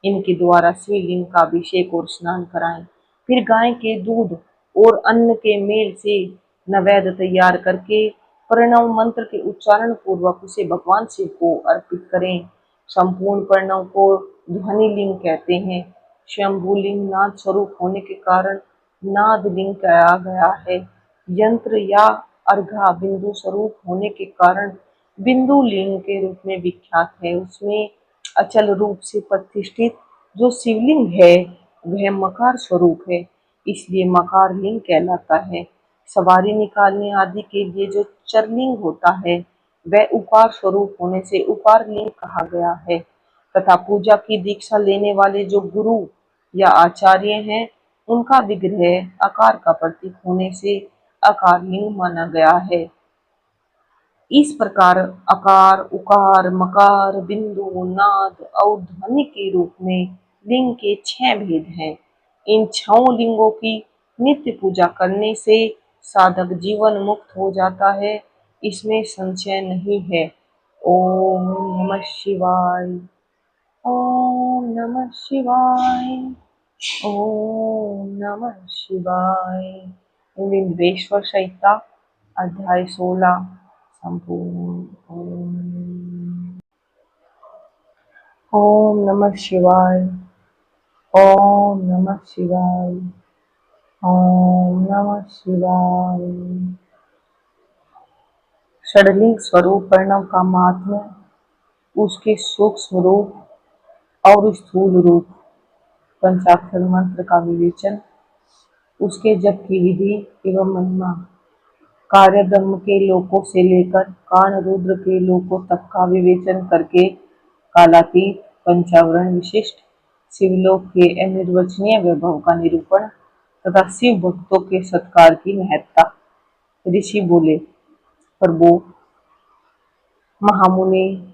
इनके द्वारा शिवलिंग का अभिषेक और स्नान कराएं। फिर गाय के दूध और अन्न के मेल से नैवेद्य तैयार करके प्रणव मंत्र के उच्चारण पूर्वक उसे भगवान शिव को अर्पित करें। संपूर्ण प्रणव को ध्वनि लिंग कहते हैं। शंभु लिंग नाद स्वरूप होने के कारण नाद लिंग कहा गया है। यंत्र या अर्घा बिंदु स्वरूप होने के कारण बिंदु लिंग के रूप में विख्यात है। उसमें अचल रूप से प्रतिष्ठित जो शिवलिंग है वह मकार स्वरूप है, इसलिए मकार लिंग कहलाता है। सवारी निकालने आदि के लिए जो चरलिंग होता है वह उकार स्वरूप होने से उकार लिंग कहा गया है, तथा पूजा की दीक्षा लेने वाले जो गुरु या आचार्य हैं उनका विग्रह आकार का प्रतीक होने से आकार लिंग माना गया है। इस प्रकार अकार, उकार, मकार, बिंदु, नाद और ध्वनि के रूप में लिंग के 6 भेद हैं। इन 6 लिंगों की नित्य पूजा करने से साधक जीवन मुक्त हो जाता है, इसमें संशय नहीं है। ओम नमः शिवाय। ओम नमः शिवाय। ओम नमः शिवाय। विंध्वेश्वर संहिता अध्याय 16 संपूर्ण। ओम नमः शिवाय। ओम नमः शिवाय। ओम नमः शिवाय। षडलिंग स्वरूप प्रणव का महात्म्य, उसके सूक्ष्म रूप और स्थूल रूप, पंचाक्षर मंत्र का विवेचन, उसके जप की विधि एवं महिमा, कार्य ब्रह्म के लोकों से लेकर कान रुद्र के लोकों तक का विवेचन करके कालातीत पंचावरण विशिष्ट शिवलोक के अनिर्वचनीय वैभव का निरूपण तथा शिव भक्तों के सत्कार की महत्ता। ऋषि बोले, प्रभु महामुनि,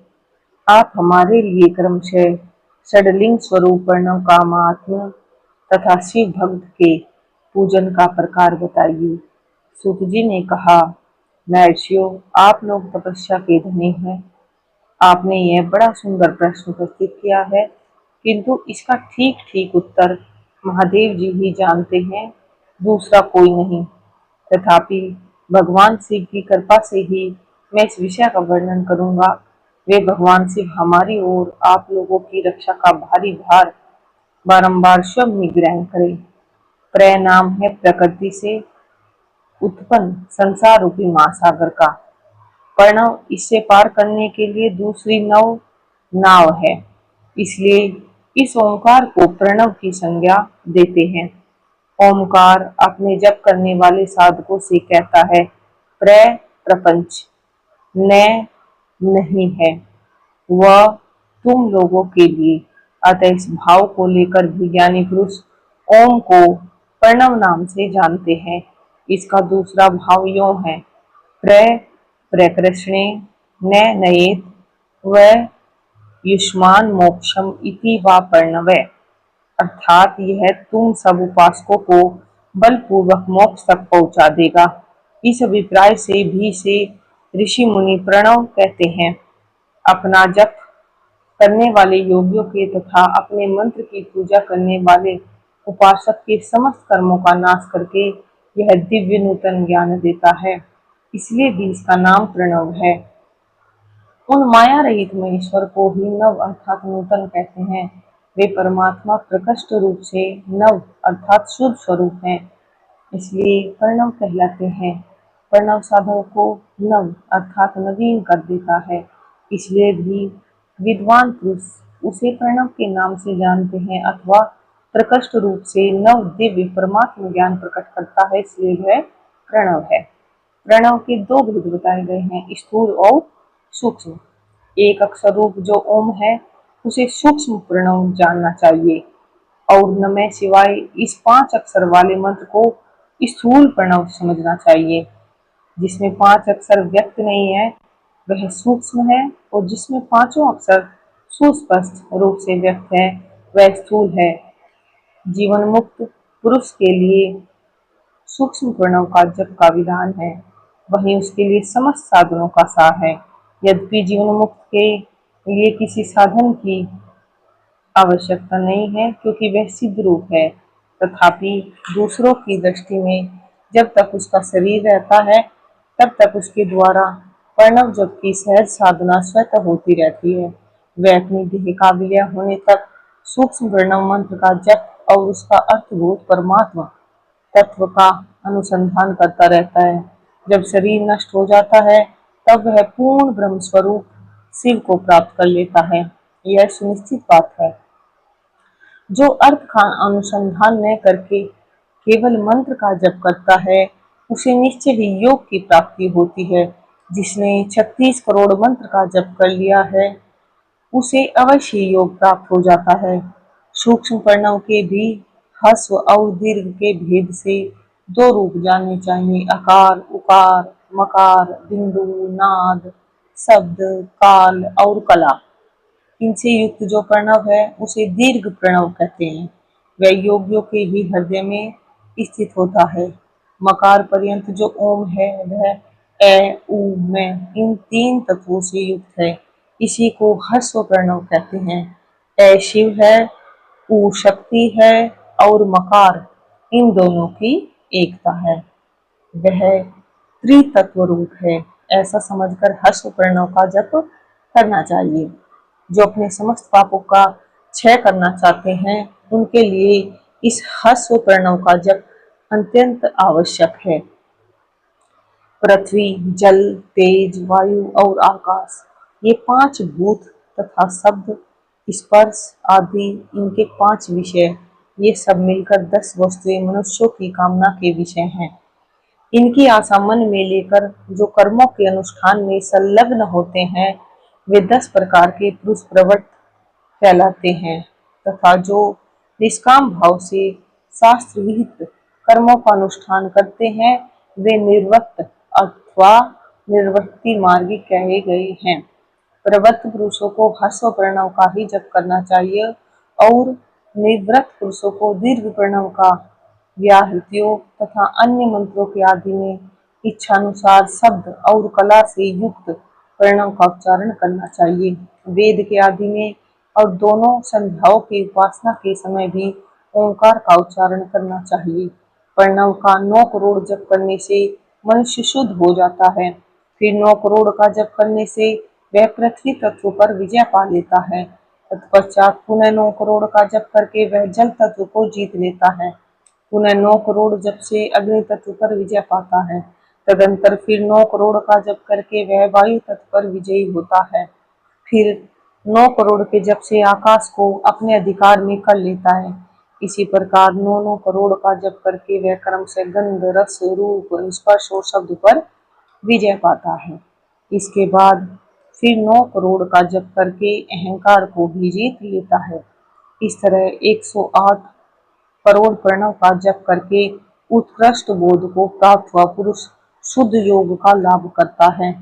आप हमारे लिए क्रमशः षडलिंग स्वरूप प्रणव का महात्म्य तथा शिव भक्त के पूजन का प्रकार बताइए। सूत जी ने कहा, महर्षियों, आप लोग तपस्या के धनी हैं। आपने यह बड़ा सुंदर प्रश्न उपस्थित किया है, किंतु इसका ठीक ठीक उत्तर महादेव जी ही जानते हैं, दूसरा कोई नहीं। तथापि भगवान शिव की कृपा से ही मैं इस विषय का वर्णन करूंगा। वे भगवान शिव हमारी ओर आप लोगों की रक्षा का भारी भार बारंबार स्वयं ही ग्रहण करें। प्रय नाम है प्रकृति से उत्पन्न संसार रूपी महासागर का। प्रणव इससे पार करने के लिए दूसरी नाव है, इसलिए इस ओंकार को प्रणव की संज्ञा देते हैं। ओंकार अपने जप करने वाले साधकों से कहता है, प्रपंच न नहीं है वह तुम लोगों के लिए। अतः इस भाव को लेकर भी ज्ञानी पुरुष ओम को प्रणव नाम से जानते हैं। इसका दूसरा भाव यों है, प्रकृष्णे न नयेत व युष्मान मोक्षम इति वा प्रणवे, अर्थात यह तुम सब उपासकों को बलपूर्वक मोक्ष तक पहुंचा देगा। इस अभिप्राय से भी से ऋषि मुनि प्रणव कहते हैं। अपना जप करने वाले योगियों के तथा अपने मंत्र की पूजा करने वाले उपासक के समस्त कर्मों का नाश करके यह दिव्य नूतन ज्ञान देता है, इसलिए भी इसका नाम प्रणव है। उन माया रहित महेश्वर को ही नव अर्थात नूतन कहते हैं। वे परमात्मा प्रकृष्ट रूप से नव अर्थात शुद्ध स्वरूप हैं, इसलिए प्रणव कहलाते हैं। प्रणव साधक को नव अर्थात नवीन कर देता है, इसलिए भी विद्वान पुरुष उसे प्रणव के नाम से जानते हैं, अथवा प्रकृष्ट रूप से नव दिव्य परमात्म ज्ञान प्रकट करता है, इसलिए वह प्रणव है। प्रणव के 2 भेद बताए गए हैं, स्थूल और सूक्ष्म। एक अक्षर रूप जो ओम है उसे सूक्ष्म प्रणव जानना चाहिए, और नमः शिवाय इस 5 अक्षर वाले मंत्र को स्थूल प्रणव समझना चाहिए। जिसमें 5 अक्षर व्यक्त नहीं है वह सूक्ष्म है, और जिसमें 5 अक्षर सुस्पष्ट रूप से व्यक्त है वह स्थूल है। जीवन मुक्त पुरुष के लिए सूक्ष्म प्रणव का जप का विधान है। वही उसके लिए समस्त साधनों का सार है। यद्यपि जीवन मुक्त के लिए किसी साधन की आवश्यकता नहीं है, क्योंकि वह सिद्ध रूप है, तथापि दूसरों की दृष्टि में जब तक उसका शरीर रहता है, तब तक उसके द्वारा प्रणव जप की सहज साधना स्वतः होती रहती है। वह अपनी देह का विलय होने तक सूक्ष्म प्रणव मंत्र का जप और उसका अर्थभूत परमात्मा तत्व का अनुसंधान करता रहता है। जब शरीर नष्ट हो जाता है, तब वह पूर्ण ब्रह्म स्वरूप शिव को प्राप्त कर लेता है। यह सुनिश्चित बात है। जो अर्थ का अनुसंधान न करके केवल मंत्र का जप करता है, उसे निश्चय ही योग की प्राप्ति होती है। जिसने 36 करोड़ मंत्र का जप कर लिया है, उसे अवश्य योग प्राप्त हो जाता है। सूक्ष्म प्रणव के भी ह्रस्व और दीर्घ के भेद से दो रूप जानने चाहिए: अकार, उकार, मकार, बिंदु, नाद, शब्द, काल और कला। इनसे युक्त जो प्रणव है, उसे दीर्घ प्रणव कहते हैं। वह योगियों के ही हृदय में स्थित होता है। मकार पर्यंत जो ओम है, वह ए, उ, में इन तीन तत्वों से युक्त है। इसी को ह्रस्व प्रणव कहते हैं। ए शिव है, उ शक्ति है और मकार इन दोनों की एकता है। वह त्रितत्व रूप है। ऐसा समझकर ह्रस्व प्रणव का जप करना चाहिए। जो अपने समस्त पापों का क्षय करना चाहते हैं, उनके लिए इस ह्रस्व प्रणव का जप अत्यंत आवश्यक है। पृथ्वी, जल, तेज, वायु और आकाश, ये 5 भूत तथा शब्द, स्पर्श आदि इनके 5 विषय, ये सब मिलकर 10 वस्तुएं मनुष्यों की कामना के विषय हैं। इनकी आशा मन में लेकर जो कर्मों के अनुष्ठान में संलग्न होते हैं, वे 10 प्रकार के पुरुष प्रवृत्त कहलाते हैं, तथा जो निष्काम भाव से शास्त्र विहित कर्मों का अनुष्ठान करते हैं, वे निर्वृत्त अथवा निर्वृत्ति मार्गी कहे गए हैं। प्रवृत्त पुरुषों को ह्रस्व प्रणव का ही जप करना चाहिए और निवृत्त पुरुषों को दीर्घ प्रणव का व्याहृतियों तथा अन्य मंत्रों के आदि में इच्छानुसार शब्द और कला से युक्त प्रणव का उच्चारण करना चाहिए। वेद के आदि में और दोनों संध्याओं की उपासना के समय भी ओंकार का उच्चारण करना चाहिए। प्रणव का 9 करोड़ जप करने से मनुष्य शुद्ध हो जाता है। फिर 9 करोड़ का जप करने से वह पृथ्वी तत्व पर विजय पा लेता है। तत्पश्चात पुनः 9 करोड़ का जप करके वह जल तत्व को जीत लेता है। पुनः 9 करोड़ जप से अग्नि तत्व पर विजय पाता है। तदंतर फिर 9 करोड़ का जप करके वह वायु तत्व पर विजयी होता है। फिर 9 करोड़ के जप से आकाश को अपने अधिकार में कर लेता है। इसी प्रकार 9 करोड़ का जप करके वह क्रम से गंध, रस, रूप, स्पर्श और शब्द पर विजय पाता है। इसके बाद फिर 9 करोड़ का जप करके अहंकार को भी जीत लेता है। इस तरह 108 करोड़ प्रणव का जप करके उत्कृष्ट बोध को प्राप्त हुआ पुरुष शुद्ध योग का लाभ करता है।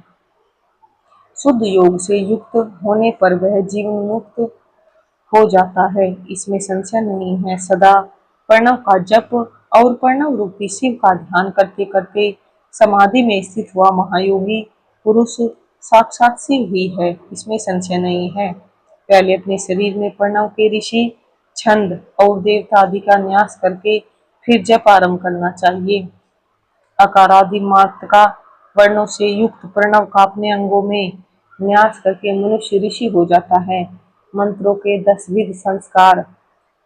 शुद्ध योग से युक्त होने पर वह जीवन मुक्त हो जाता है, इसमें संशय नहीं है। सदा प्रणव का जप और प्रणव रूपी शिव का ध्यान करते करते समाधि में स्थित हुआ महायोगी पुरुष साक्षात शिव ही है, इसमें संशय नहीं है। पहले अपने शरीर में प्रणव के ऋषि, छंद और देवता आदि का न्यास करके फिर जप आरंभ करना चाहिए। अकारादि मात्रा वर्णों से युक्त प्रणव का अपने अंगों में न्यास करके मनुष्य ऋषि हो जाता है। मंत्रों के 10 विध संस्कार,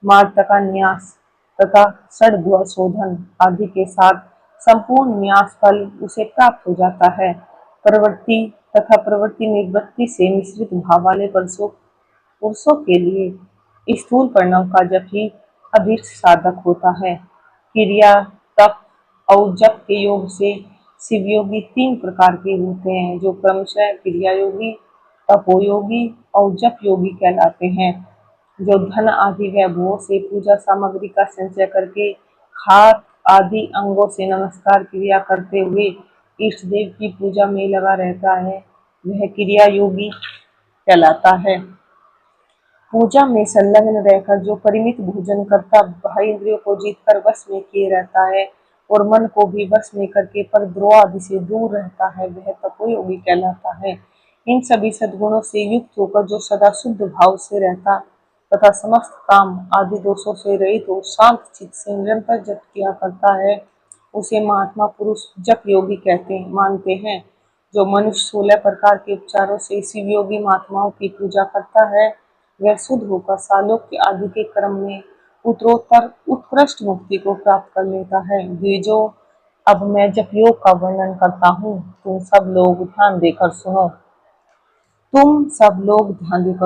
मात्रा का न्यास तथा षड्भुव शोधन आदि के साथ संपूर्ण न्यास फल उसे प्राप्त हो जाता है। प्रवृत्ति तथा प्रवृत्ति निवृत्ति से मिश्रित भाव वाले पुरुषों के लिए स्थूल प्रणव का जप ही अभीष्ट साधक होता है। क्रिया, तप और जप के योग से शिवयोगी 3 प्रकार के होते हैं, जो क्रमशः क्रिया योगी, तपोयोगी और जप योगी कहलाते हैं। जो धन आदि वैभवों से पूजा सामग्री का संचय करके हाथ आदि अंगों से नमस्कार क्रिया करते हुए इष्ट देव की पूजा में लगा रहता है, वह क्रिया योगी कहलाता है। पूजा में संलग्न रहकर जो परिमित भोजन करता बाह्य इंद्रियों को जीतकर वश में किए रहता है, और मन को भी वश में करके परद्रोह आदि से दूर रहता है, वह तपोयोगी कहलाता है। इन सभी सद्गुणों से युक्त होकर जो सदा शुद्ध भाव से रहता तथा समस्त काम आदि दोषों से रहित हो शांत चित्त से निरंतर जप किया करता है, उसे महात्मा पुरुष जप योगी मानते हैं। जो मनुष्य 16 प्रकार के उपचारों से शिव योगी महात्माओं की पूजा करता है, वह शुद्ध होकर सालोक्य आदि के क्रम में उत्तरोत्तर उत्कृष्ट मुक्ति को प्राप्त कर लेता है। ये जो अब मैं जप योग का वर्णन करता हूँ, तुम सब लोग ध्यान देकर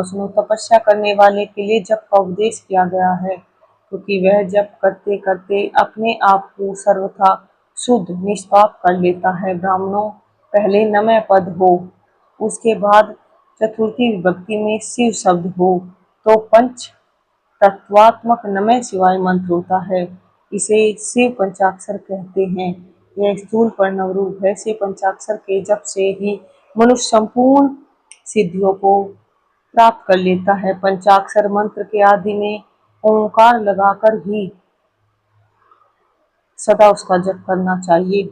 सुनो। तपस्या करने वाले के लिए जप का उपदेश किया गया है, क्योंकि वह जप करते करते अपने आप को सर्वथा शुद्ध निष्पाप कर लेता है। ब्राह्मणों, पहले नमः पद हो, उसके बाद चतुर्थी विभक्ति में शिव शब्द हो, तो पंच तत्वात्मक नमः शिवाय मंत्र होता है। इसे शिव पंचाक्षर कहते हैं। यह स्थूल प्रणव रूप है। से पंचाक्षर के जप से ही मनुष्य संपूर्ण सिद्धियों को प्राप्त कर लेता है। पंचाक्षर मंत्र के आदि में ओंकार लगाकर ही सदा उसका जप करना चाहिए।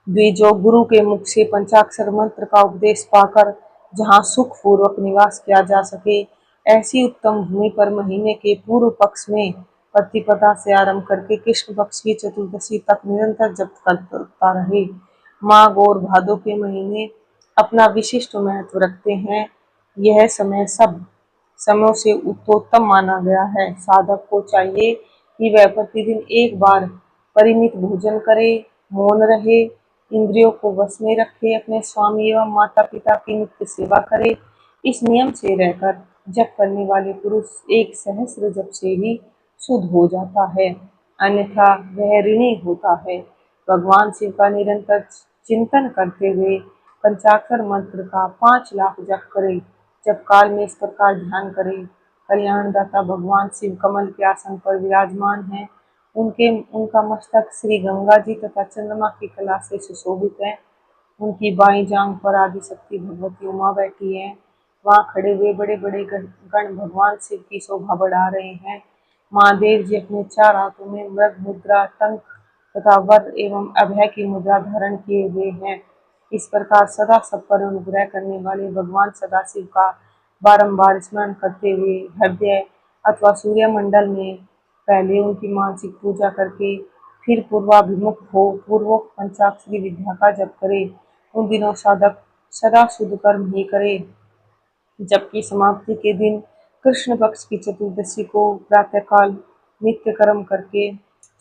द्विजो, गुरु के मुख से पंचाक्षर मंत्र का उपदेश पाकर जहाँ सुख पूर्वक निवास किया जा सके, ऐसी उत्तम भूमि पर महीने के पूर्व पक्ष में प्रतिपदा से आरंभ करके कृष्ण पक्ष की चतुर्दशी तक निरंतर जप करता रहे। माघ और भादो के महीने अपना विशिष्ट महत्व रखते हैं। यह समय सब समयों से उत्तोत्तम माना गया है। साधक को चाहिए कि वह प्रतिदिन एक बार परिमित भोजन करे, मौन रहे, इंद्रियों को वश में रखे, अपने स्वामी एवं माता पिता की नित्य सेवा करे। इस नियम से रहकर जप करने वाले पुरुष एक सहस्र जप से ही शुद्ध हो जाता है, अन्यथा वह ऋणी होता है। भगवान शिव का निरंतर चिंतन करते हुए पंचाक्षर मंत्र का 5 लाख जप करे। जब काल में इस प्रकार ध्यान करे, कल्याणदाता भगवान शिव कमल के आसन पर विराजमान है। उनका मस्तक श्री गंगा जी तथा चंद्रमा की कला से सुशोभित है। उनकी बाईं जांघ पर आदिशक्ति भगवती उमा बैठी है। वहां खड़े हुए बड़े बड़े गण भगवान शिव की शोभा बढ़ा रहे हैं। महादेव जी अपने 4 हाथों में मृग मुद्रा, टंक तथा वर एवं अभय की मुद्रा धारण किए हुए हैं। इस प्रकार सदा सब पर अनुग्रह करने वाले भगवान सदाशिव का बारंबार स्मरण करते हुए हृदय अथवा सूर्यमंडल में पहले उनकी मानसिक पूजा करके फिर पूर्वाभिमुख हो पूर्वोक्त पंचाक्षरी विद्या का जप करे। उन दिनों साधक सदा शुद्ध कर्म ही करे, जबकि समाप्ति के दिन कृष्ण पक्ष की चतुर्दशी को प्रातःकाल नित्य कर्म करके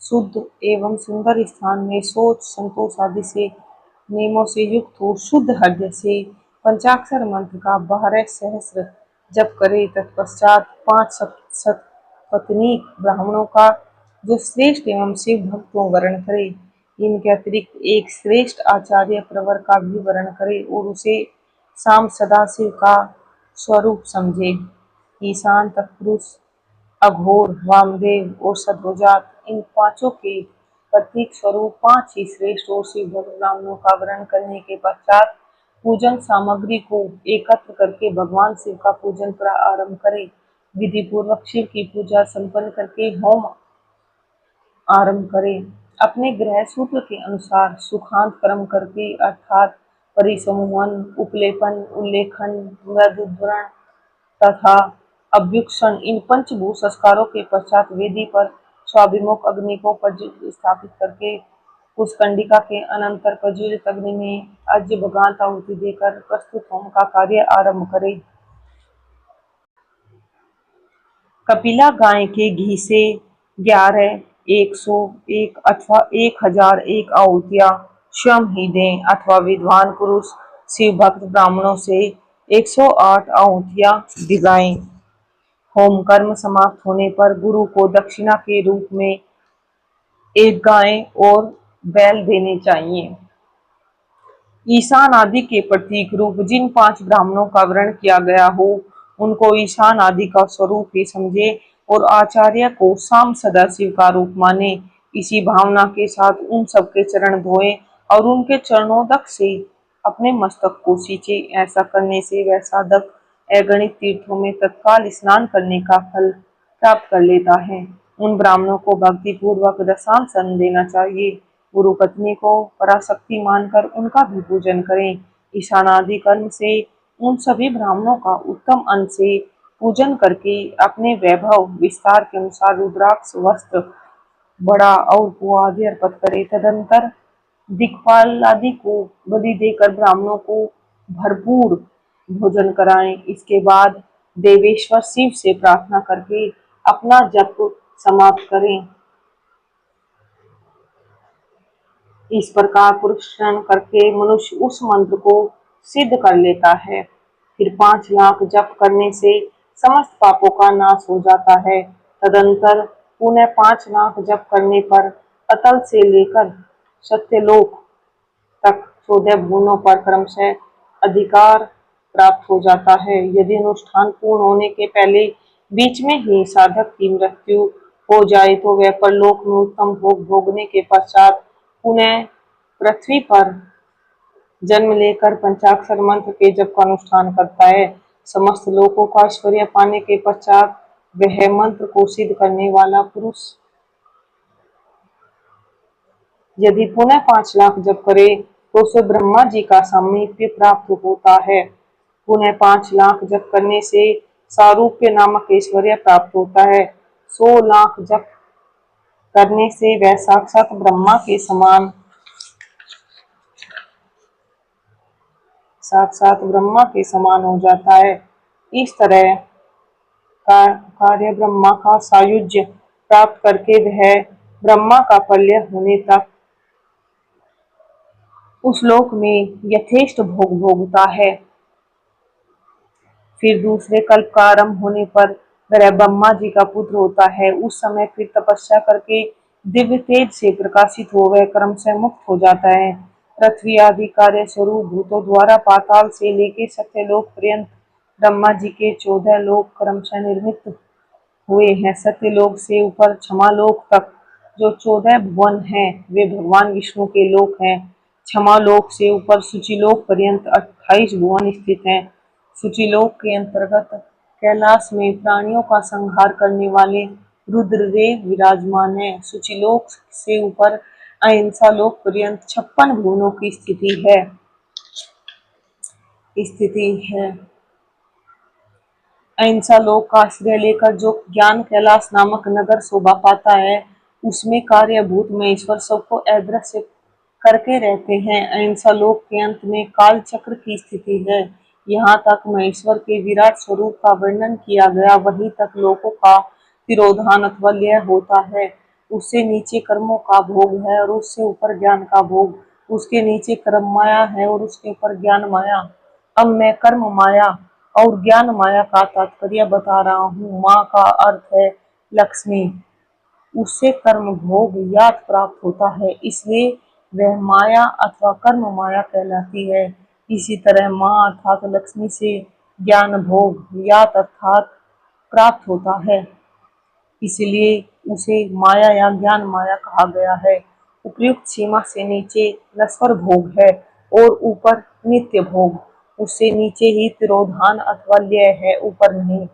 शुद्ध एवं सुंदर स्थान में सोच संतोष आदि से नियमों से युक्त हो शुद्ध हृदय से पंचाक्षर मंत्र का 12 सहस्र जप करे। तत्पश्चात 5 सपत्नीक ब्राह्मणों का जो श्रेष्ठ एवं शिव भक्तों वर्ण करे। इनके अतिरिक्त एक श्रेष्ठ आचार्य प्रवर का भी वर्ण करे और उसे शाम सदाशिव का स्वरूप समझे। ईशान, तत्पुरुष, अघोर, वामदेव और सद्योजात, इन पांचों के प्रतीक स्वरूप 5 ही श्रेष्ठ और शिव भक्त ब्राह्मणों का वर्ण करने के पश्चात पूजन सामग्री को एकत्र करके भगवान शिव का पूजन आरंभ करे। विधि पूर्वक शिव की पूजा संपन्न करके होम आरंभ करें। अपने ग्रह सूत्र के अनुसार सुखांत कर्म करके अर्थात परिसमूहन, उपलेपन, उल्लेखन, मृदुद्वरण तथा अभ्युक्षण, इन पंचभूत संस्कारों के पश्चात वेदी पर स्वाभिमुख अग्नि को स्थापित करके उस कंडिका के अनंतर प्रज्वलित अग्नि में अज्य भगांत आहुति देकर प्रस्तुत होम का कार्य आरंभ करे। कपिला गाय के घी से 11, 101 अथवा 1001 आहुतियां स्वयं ही दें अथवा विद्वान पुरुष शिव भक्त ब्राह्मणों से 108 आहुतियां दिलाएं। होम कर्म समाप्त होने पर गुरु को दक्षिणा के रूप में एक गाय और बैल देने चाहिए। ईशान आदि के प्रतीक रूप जिन 5 ब्राह्मणों का वर्ण किया गया हो, उनको ईशान आदि का स्वरूप ही समझे और आचार्य को शाम सदाशिव का रूप माने। इसी भावना के साथ उन सबके चरण धोए और उनके चरणोदक से अपने मस्तक को सींचे। ऐसा करने से वह साधक अगणित तीर्थों में तत्काल स्नान करने का फल प्राप्त कर लेता है। उन ब्राह्मणों को भक्ति पूर्वक दशांश देना चाहिए। गुरु पत्नी को पराशक्ति मानकर उनका भी पूजन करें। ईशानादि कर्म से उन सभी ब्राह्मणों का उत्तम अन्न से पूजन करके अपने वैभव विस्तार के अनुसार रुद्राक्ष वस्त्र बड़ा और कुआ आदि अर्पित करे। तदंतर दिक्पाल आदि को बलि देकर ब्राह्मणों को भरपूर भोजन कराएं। इसके बाद देवेश्वर शिव से प्रार्थना करके अपना जप समाप्त करें। इस प्रकार पुरुषार्थ करके मनुष्य उस मंत्र को सिद्ध कर लेता है। फिर 5 लाख जप करने से समस्त पापों का नाश हो जाता है। तदंतर पुनः 5 लाख जप करने पर अतल से लेकर सत्यलोक तक 14 भुवनों पर क्रमशः अधिकार प्राप्त हो जाता है। यदि अनुष्ठान पूर्ण होने के पहले बीच में ही साधक की मृत्यु हो जाए तो वह परलोक में उत्तम भोग भोगने के पश्चात पुनः पृथ्वी पर जन्म लेकर पंचाक्षर मंत्र के जप का अनुष्ठान करता है। समस्त लोकों का ऐश्वर्य पाने के पश्चात वह मंत्र को सिद्ध करने वाला पुरुष यदि पुनः 5 लाख जप करे तो उसे ब्रह्मा जी का सामीप्य प्राप्त होता है। पुनः 5 लाख जप करने से सारूप्य नामक ऐश्वर्य प्राप्त होता है। 100 लाख जप करने से वह साक्षात ब्रह्मा के समान हो जाता है। इस तरह का कार्य ब्रह्मा का सायुज्य प्राप्त करके वह ब्रह्मा का प्रलय होने तक उस लोक में यथेष्ट भोग भोगता है। फिर दूसरे कल्प का आरंभ होने पर वह ब्रह्मा जी का पुत्र होता है। उस समय फिर तपस्या करके दिव्य तेज से प्रकाशित हो वह क्रमशः मुक्त हो जाता है। पृथ्वी आदि कार्य स्वरूप भूतों द्वारा पाताल से लेके सत्यलोक पर्यंत ब्रह्मा जी के 14 लोक क्रमशः निर्मित हुए हैं। सत्यलोक से ऊपर क्षमालोक तक जो 14 भुवन हैं वे भगवान विष्णु के लोक हैं। क्षमालोक से ऊपर सूचिलोक पर्यंत 28 भुवन स्थित हैं। सूचिलोक के अंतर्गत कैलाश में प्राणियों का संहार करने वाले रुद्रदेव विराजमान हैं। सूचिलोक से ऊपर अहिंसा लोक पर्यंत 56 भुवनों की स्थिति है। अहिंसा लोक का आश्रय लेकर जो ज्ञान कैलाश नामक नगर शोभा पाता है उसमें कार्यभूत महेश्वर सबको अदृश्य करके रहते हैं। अहिंसा लोक के अंत में काल चक्र की स्थिति है। यहाँ तक महेश्वर के विराट स्वरूप का वर्णन किया गया, वहीं तक लोकों का तिरोधान अथवा लय होता है। उससे नीचे कर्मों का भोग है और उससे ऊपर ज्ञान का भोग। उसके नीचे कर्म माया है और उसके ऊपर ज्ञान माया। अब मैं कर्म माया और ज्ञान माया का तात्पर्य बता रहा हूँ। माँ का अर्थ है लक्ष्मी। उससे कर्म भोग याद प्राप्त होता है, इसलिए वह माया अथवा कर्म माया कहलाती है। इसी तरह माँ अर्थात लक्ष्मी से ज्ञान भोग याद अर्थात प्राप्त होता है, इसलिए उसे माया या ज्ञान माया कहा गया है। उपयुक्त सीमा से नीचे नश्वर भोग है और ऊपर नित्य भोग। उससे नीचे ही तिरोधान अथवा लय है, ऊपर नहीं।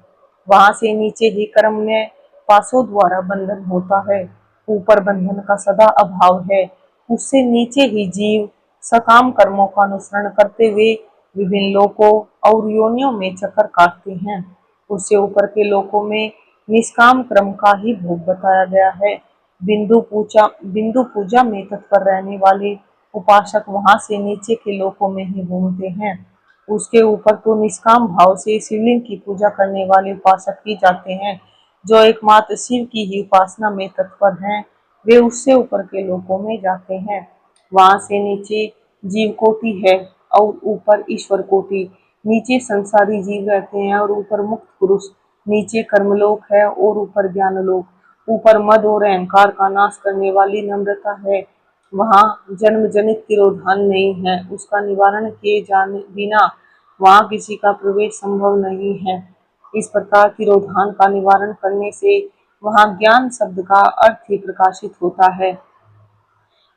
वहां से नीचे ही कर्म में पासों द्वारा बंधन होता है, ऊपर बंधन का सदा अभाव है। उससे नीचे ही जीव सकाम कर्मों का अनुसरण करते हुए विभिन्न लोकों और योनियों में चक्कर काटते हैं। उससे ऊपर के लोकों में निष्काम कर्म का ही भोग बताया गया है। बिंदु पूजा में तत्पर रहने वाले उपासक वहां से नीचे के लोकों में ही घूमते हैं। उसके ऊपर तो निष्काम भाव से शिवलिंग की पूजा करने वाले उपासक ही जाते हैं। जो एकमात्र शिव की ही उपासना में तत्पर हैं, वे उससे ऊपर के लोकों में जाते हैं। वहां से नीचे जीव कोटि है और ऊपर ईश्वर कोटि। नीचे संसारी जीव रहते हैं और ऊपर मुक्त पुरुष। नीचे कर्मलोक है और ऊपर ज्ञानलोक। ऊपर मद और अहंकार का नाश करने वाली नम्रता है। वहाँ जन्म जनित तिरोधान नहीं है। उसका निवारण किए जाने बिना वहाँ किसी का प्रवेश संभव नहीं है। इस प्रकार तिरोधान का निवारण करने से वहाँ ज्ञान शब्द का अर्थ ही प्रकाशित होता है।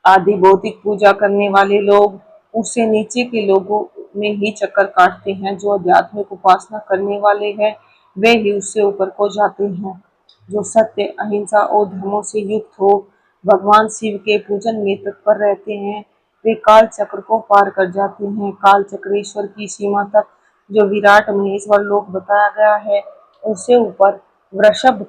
आदि भौतिक पूजा करने वाले लोग उससे नीचे के लोगों में ही चक्कर काटते हैं। जो आध्यात्मिक उपासना करने वाले हैं वे ही उससे ऊपर को जाते हैं। जो सत्य, अहिंसा और धर्मों से युक्त हो, भगवान शिव के पूजन में तत्पर रहते हैं। वे काल चक्र को पार कर जाते हैं। काल चक्रेश्वर की सीमा तक, जो विराट महेश्वर लोक बताया गया है, उससे ऊपर वृषभ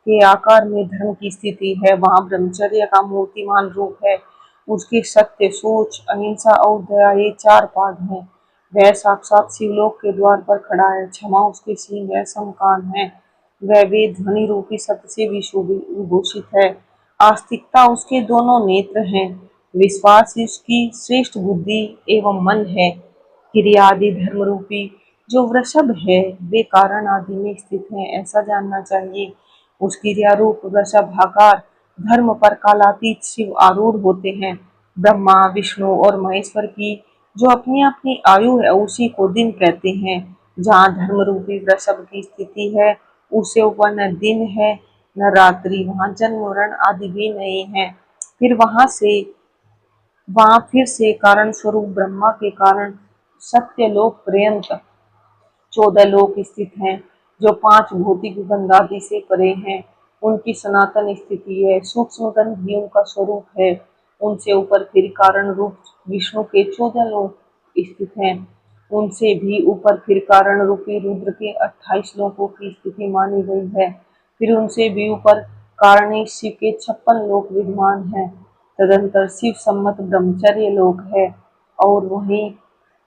के आकार में धर्म की स्थिति है। वहां ब्रह्मचर्य का मूर्तिमान रूप है। उसके सत्य, सोच, अहिंसा और दया ये चार पाद हैं। वह साक्षात शिवलोक के द्वार पर खड़ा है। क्षमा उसके सींग है, समकान है। वह वेद ध्वनि रूपी सत्य से विभूषित है। आस्तिकता उसके दोनों नेत्र हैं। विश्वास उसकी श्रेष्ठ बुद्धि एवं मन है। क्रिया आदि धर्म रूपी जो वृषभ है, वे कारण आदि में स्थित हैं, ऐसा जानना चाहिए। उस क्रिया रूप वृषभाकार धर्म पर कालातीत शिव आरूढ़ होते हैं। ब्रह्मा, विष्णु और महेश्वर की जो अपनी अपनी आयु है, उसी को दिन कहते हैं। जहाँ धर्म रूपी वृषभ की स्थिति है, उससे ऊपर न दिन है न रात्रि, वहाँ जन्म मरण आदि भी नहीं है। फिर वहां फिर से कारण स्वरूप ब्रह्मा के कारण सत्यलोक पर्यंत 14 लोक स्थित हैं, जो 5 भौतिक गंधादि से परे हैं। उनकी सनातन स्थिति है। सूक्ष्म गंध भी उनका स्वरूप है। उनसे ऊपर फिर कारण रूप विष्णु के 14 लोक स्थित हैं। उनसे भी ऊपर फिर कारण रूपी रुद्र के 28 लोकों की स्थिति मानी गई है। फिर उनसे भी ऊपर कारणी शिव के 56 लोक विद्यमान हैं। तदंतर शिव सम्मत ब्रह्मचर्य लोक है। और वहीं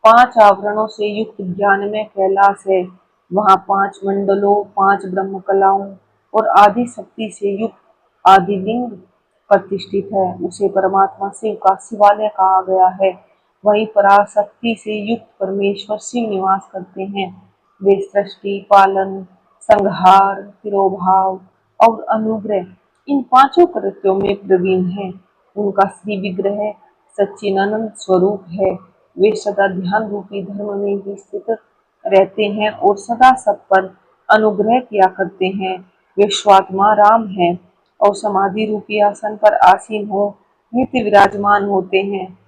5 आवरणों से युक्त ज्ञान में कैलाश है। वहाँ 5 मंडलों, 5 ब्रह्म कलाओं और आदि शक्ति से युक्त आदिलिंग प्रतिष्ठित है। उसे परमात्मा शिव का शिवालय कहा गया है। वहीं पराशक्ति से युक्त परमेश्वर शिव निवास करते हैं। वे सृष्टि, पालन, संहार, तिरोभाव और अनुग्रह, इन 5 कृत्यों में प्रवीण है। उनका श्री विग्रह सच्चिदानंद स्वरूप है। वे सदा ध्यान रूपी धर्म में ही स्थित रहते हैं और सदा सब पर अनुग्रह किया करते हैं। वे स्वात्मा राम हैं और समाधि रूपी आसन पर आसीन हो नित्य विराजमान होते हैं।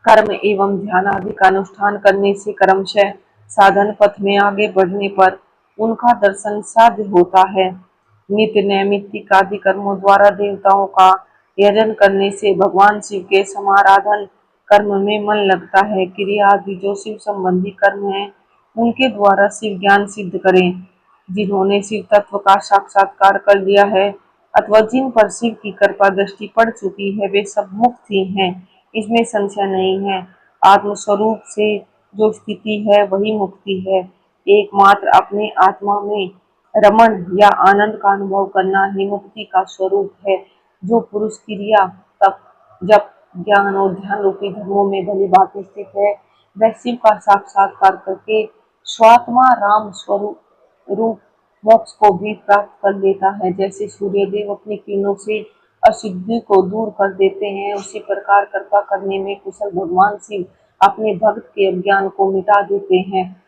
कर्म एवं ध्यान आदि का अनुष्ठान करने से क्रमशः साधन पथ में आगे बढ़ने पर उनका दर्शन साध्य होता है। नित्य नैमित्तिक आदि कर्मों द्वारा देवताओं का यजन करने से भगवान शिव के समाराधन कर्म में मन लगता है। क्रिया आदि जो शिव संबंधी कर्म है, उनके द्वारा शिव ज्ञान सिद्ध करें। जिन्होंने शिव तत्व का साक्षात्कार कर लिया है अथवा जिन पर शिव की कृपा दृष्टि पड़ चुकी है, वे सब मुक्त ही हैं, इसमें संशय नहीं है। आत्मस्वरूप से जो स्थिति है वही मुक्ति है। एकमात्र अपने आत्मा में रमण या आनंद का अनुभव करना ही मुक्ति का स्वरूप है। जो पुरुष क्रिया तप जप ज्ञान और ध्यान रूपी धर्मों में भली भांति स्थित है, वह शिव का साक्षात्कार करके स्वात्मा राम स्वरूप रूप मोक्ष को भी प्राप्त कर लेता है। जैसे सूर्यदेव अपनी किरणों से अशुद्धि को दूर कर देते हैं, उसी प्रकार कृपा करने में कुशल भगवान शिव अपने भक्त के अज्ञान को मिटा देते हैं।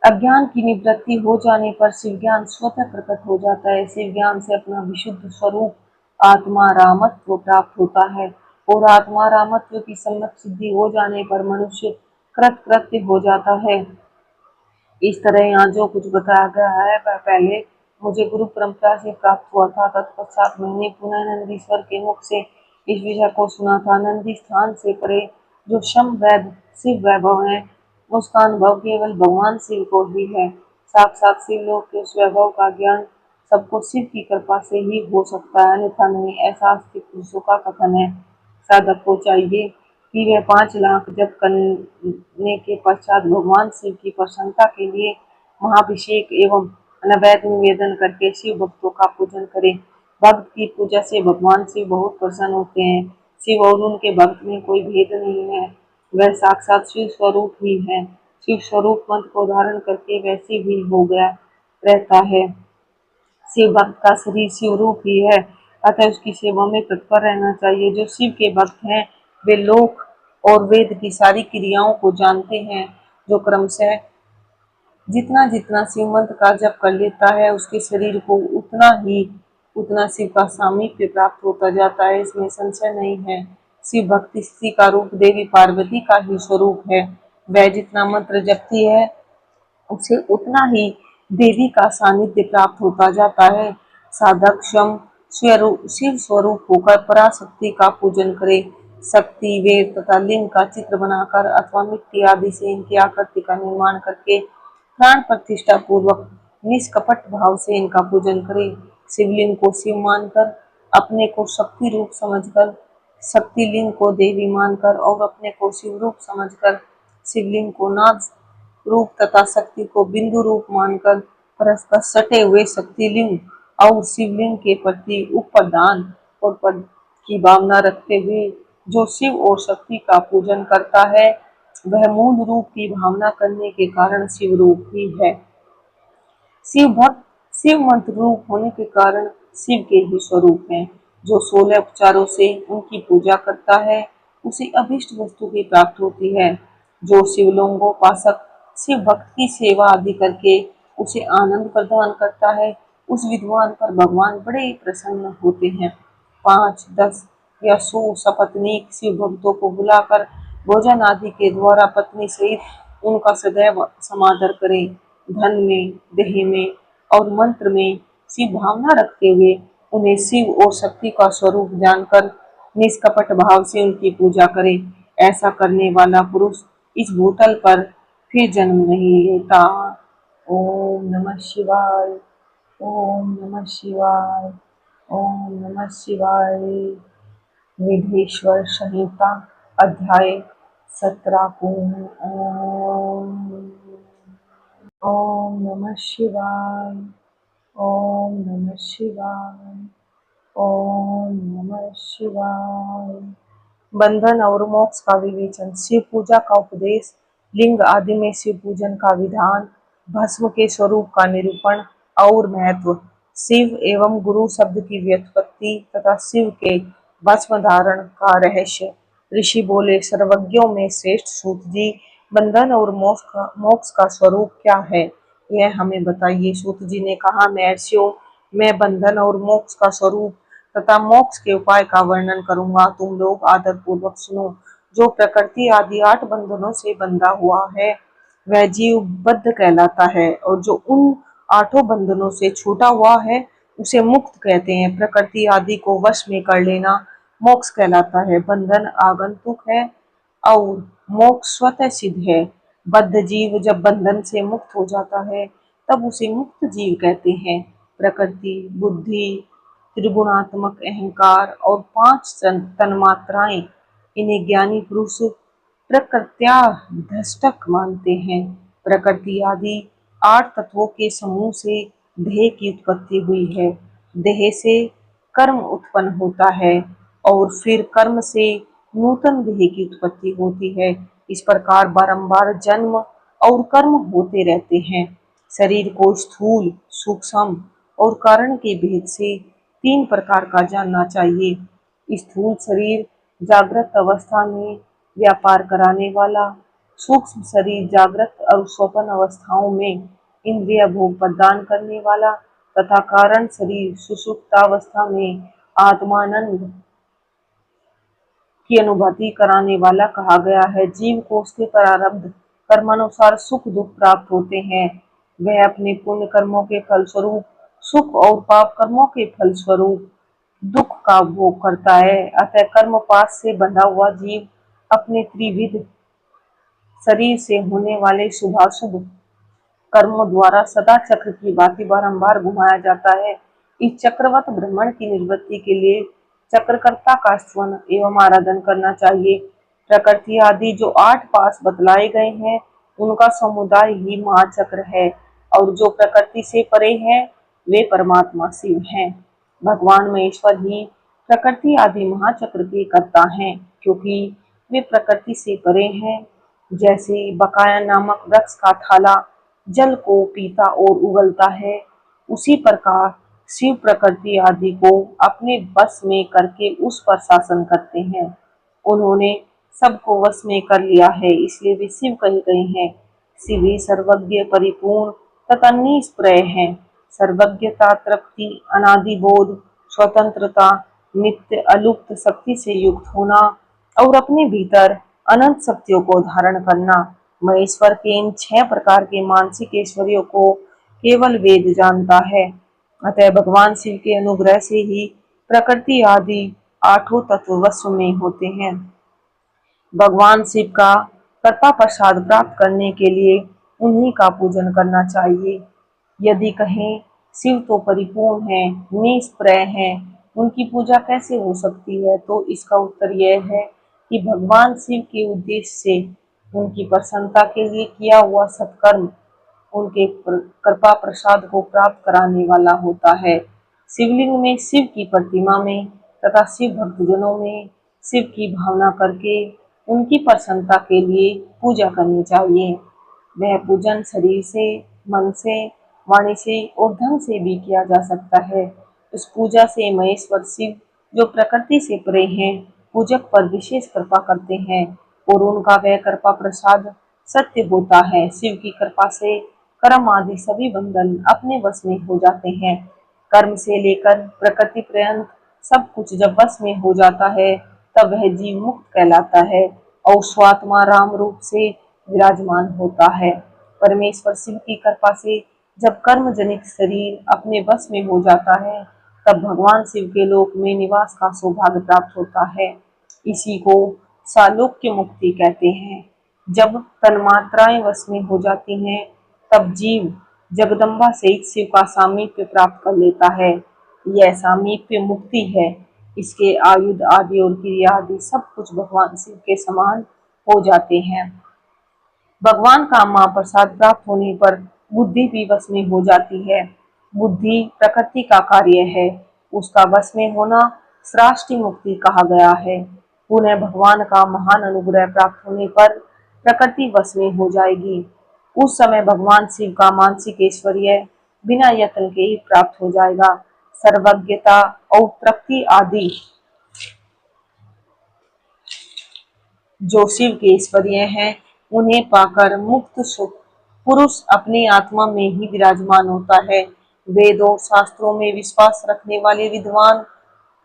अज्ञान की निवृत्ति हो जाने पर शिव ज्ञान स्वतः प्रकट हो जाता है। शिव ज्ञान से अपना विशुद्ध स्वरूप आत्मा रामत्व प्राप्त होता है और आत्मा रामत्व की सम्यक सिद्धि हो जाने पर मनुष्य कृतकृत्य हो जाता है। इस तरह यहाँ जो कुछ बताया गया है वह पहले मुझे गुरु परंपरा से प्राप्त हुआ था। तत्पश्चात मैंने पुनः नंदीश्वर के मुख से इस विषय को सुना था। नंदी स्थान से परे जो शम वैद शिव वैभव है, उसका अनुभव केवल भगवान शिव को ही है। साक्षात शिव लोक के उस वैभव का ज्ञान सबको शिव की कृपा से ही हो सकता है, अन्यथा नहीं, ऐसा आस्तिक पुरुषों का कथन है। साधक को चाहिए कि वह 5 लाख जप करने के पश्चात भगवान शिव की प्रसन्नता के लिए महाभिषेक एवं नैवेद्य निवेदन करके शिव भक्तों का पूजन करे। भक्त की पूजा से भगवान शिव बहुत प्रसन्न होते हैं। शिव और उनके भक्त में कोई भेद नहीं है, वह साक्षात शिव स्वरूप ही है। शिव स्वरूप मंत्र को धारण करके वैसे भी हो गया रहता है। शिव भक्त का शरीर शिव रूप ही है, अतः उसकी सेवा में तत्पर रहना चाहिए। जो शिव के भक्त हैं वे लोक और वेद की सारी क्रियाओं को जानते हैं। जो क्रमशः जितना जितना शिव मंत्र का जप कर लेता है, उसके शरीर को उतना शिव का सामीप्य प्राप्त होता जाता है, इसमें संशय नहीं है। शिव भक्ति स्त्री का रूप देवी पार्वती का ही स्वरूप है। वह जितना मंत्र जपती है, उसे उतना ही देवी का सानिध्य प्राप्त होता जाता है। साधक स्वयं शिव स्वरूप होकर पराशक्ति का पूजन करे। शक्ति, वेद तथा लिंग का चित्र बनाकर अथवा मिट्टी आदि से इनकी आकृति का निर्माण करके प्राण प्रतिष्ठा पूर्वक निष्कपट भाव से इनका पूजन करे। शिवलिंग को शिव मानकर, अपने को शक्ति रूप समझकर, शक्ति लिंग को देवी मानकर और अपने को शिव रूप समझकर शिवलिंग को नाद रूप तथा शक्ति को बिंदु रूप मानकर परस्पर सटे हुए शक्तिलिंग और शिवलिंग के प्रति उपादान और पद की भावना रखते हुए जो शिव और शक्ति का पूजन करता है वह मूल रूप की भावना करने के कारण शिव रूप ही है। शिव भक्त शिव मंत्र रूप होने के कारण शिव के ही स्वरूप हैं। जो 16 उपचारों से उनकी पूजा करता है उसे अभिष्ट वस्तु की प्राप्ति होती है। जो शिवलिंगोपासक शिव भक्त की सेवा आदि करके उसे आनंद प्रदान करता है उस विद्वान पर भगवान बड़े प्रसन्न होते हैं। 5, 10 या 100 सपत्नीक शिव भक्तों को बुलाकर भोजन आदि के द्वारा पत्नी सहित उनका सदैव समादर करें। धन में, देह में और मंत्र में शिव भावना रखते हुए उन्हें शिव और शक्ति का स्वरूप जानकर निष्कपट भाव से उनकी पूजा करे। ऐसा करने वाला पुरुष इस भूतल पर फिर जन्म नहीं लेता। ओम नमः शिवाय। ओम नमः शिवाय। ओम नमः शिवाय। विधेश्वर संहिता अध्याय 17 ओम नमः शिवाय। ओम नमः शिवाय। ओम नमः शिवाय। बंधन और मोक्ष का विवेचन, शिव पूजा का उपदेश, लिंग आदि में शिव पूजन का विधान, भस्म के स्वरूप का निरूपण और महत्व, शिव एवं गुरु शब्द की व्युत्पत्ति तथा शिव के भस्म धारण का रहस्य। ऋषि बोले, सर्वज्ञों में श्रेष्ठ सूत जी, बंधन और मोक्ष का स्वरूप क्या है, यह हमें बताइए। सूत जी ने कहा, महर्षियों, मैं बंधन और मोक्ष का स्वरूप तथा मोक्ष के उपाय का वर्णन करूंगा, तुम लोग आदर पूर्वक सुनो। जो प्रकृति आदि 8 बंधनों से बंधा हुआ है वह जीव बद्ध कहलाता है और जो उन 8 बंधनों से छूटा हुआ है उसे मुक्त कहते हैं। प्रकृति आदि को वश में कर लेना मोक्ष कहलाता है। बंधन आगंतुक है और मोक्ष स्वतः सिद्ध है। बद्ध जीव जब बंधन से मुक्त हो जाता है तब उसे मुक्त जीव कहते हैं। प्रकृति, बुद्धि, त्रिगुणात्मक अहंकार और 5 तन्मात्राएं, इन्हें ज्ञानी पुरुष प्रकृत्याधष्टक मानते हैं। प्रकृति आदि 8 तत्वों के समूह से देह की उत्पत्ति हुई है। देह से कर्म उत्पन्न होता है और फिर कर्म से नूतन देह की उत्पत्ति होती है। इस प्रकार बारंबार जन्म और कर्म होते रहते हैं। शरीर को स्थूल, सूक्ष्म और कारण के भेद से 3 प्रकार का जानना चाहिए। स्थूल शरीर जागृत अवस्था में व्यापार कराने वाला, सूक्ष्म शरीर जागृत और स्वप्न अवस्थाओं में इंद्रिय भोग प्रदान करने वाला तथा कारण शरीर सुषुप्तावस्था में आत्मानंद की अनुभूति कराने वाला कहा गया है। जीव को उसके प्रारब्ध कर्मानुसार सुख दुख प्राप्त होते हैं। वह अपने पुण्य कर्मों के फलस्वरूप सुख और पाप कर्मों के फलस्वरूप दुख का भोग करता है। अतः कर्म पाश से बंधा हुआ जीव अपने त्रिविध शरीर से होने वाले शुभाशुभ कर्मों द्वारा सदा चक्र की भांति बारंबार घुमाया जाता है। इस चक्रवत भ्रमण की निवृत्ति के लिए चक्रकर्ता का स्मरण एवं आराधन करना चाहिए। प्रकृति आदि जो 8 पास बतलाए गए हैं उनका समुदाय ही महाचक्र है और जो प्रकृति से परे है वे परमात्मा शिव हैं। भगवान महेश्वर ही प्रकृति आदि महाचक्र के कर्ता हैं क्योंकि वे प्रकृति से परे हैं। जैसे बकाया नामक वृक्ष का थाला जल को पीता और उगलता है, उसी प्रकार शिव प्रकृति आदि को अपने वश में करके उस पर शासन करते हैं। उन्होंने सबको वश में कर लिया है, इसलिए वे शिव कहे गए हैं। शिव ही सर्वज्ञ, परिपूर्ण तथा निष्प्रय हैं। सर्वज्ञता, तृप्ति, अनादि बोध, स्वतंत्रता, नित्य अलुप्त शक्ति से युक्त होना और अपने भीतर अनंत शक्तियों को धारण करना। महेश्वर के इन 6 प्रकार के मानसिक ऐश्वर्यों को केवल वेद जानता है। अतः भगवान शिव के अनुग्रह से ही प्रकृति आदि आठों तत्व वश में होते हैं। भगवान शिव का कृपा प्रसाद प्राप्त करने के लिए उन्हीं का पूजन करना चाहिए। यदि कहें शिव तो परिपूर्ण है, निष्प्रय है, उनकी पूजा कैसे हो सकती है, तो इसका उत्तर यह है कि भगवान शिव के उद्देश्य से उनकी प्रसन्नता के लिए किया हुआ सत्कर्म उनके कृपा प्रसाद को प्राप्त कराने वाला होता है। शिवलिंग में शिव की प्रतिमा में तथा शिव भक्तजनों में शिव की भावना करके उनकी प्रसन्नता के लिए पूजा करनी चाहिए। वह पूजन शरीर से, मन से, वाणी से और धन से भी किया जा सकता है। उस पूजा से महेश्वर शिव जो प्रकृति से परे हैं, पूजक पर विशेष कृपा करते हैं और उनका वह कृपा प्रसाद सत्य होता है। शिव की कृपा से कर्म आदि सभी बंधन अपने वश में हो जाते हैं। कर्म से लेकर प्रकृति पर्यंत सब कुछ जब वश में हो जाता है, तब वह जीव मुक्त कहलाता है और स्वात्मा राम रूप से विराजमान होता है। परमेश्वर शिव की कृपा से जब कर्म जनित शरीर अपने वश में हो जाता है, तब भगवान शिव के लोक में निवास का सौभाग्य प्राप्त होता है। इसी को सालोक्य मुक्ति कहते हैं। जब तन्मात्राएं वश में हो जाती हैं, तब जीव जगदम्बा सहित शिव का सामीप्य प्राप्त कर लेता है। यह सामीप्य मुक्ति है। इसके आयुध आदि और क्रिया आदि सब कुछ भगवान शिव के समान हो जाते हैं। भगवान का महाप्रसाद प्राप्त होने पर बुद्धि भी वश में हो जाती है। बुद्धि प्रकृति का कार्य है, उसका वश में होना सृष्टि मुक्ति कहा गया है। पुनः भगवान का महान अनुग्रह प्राप्त होने पर प्रकृति वश में हो जाएगी। उस समय भगवान शिव का मानसिक ऐश्वर्य बिना यत्न के ही प्राप्त हो जाएगा। सर्वज्ञता और तृप्ति आदि जो शिव के ऐश्वर्य हैं, उन्हें पाकर मुक्त सुख पुरुष अपनी आत्मा में ही विराजमान होता है। वेदों शास्त्रों में विश्वास रखने वाले विद्वान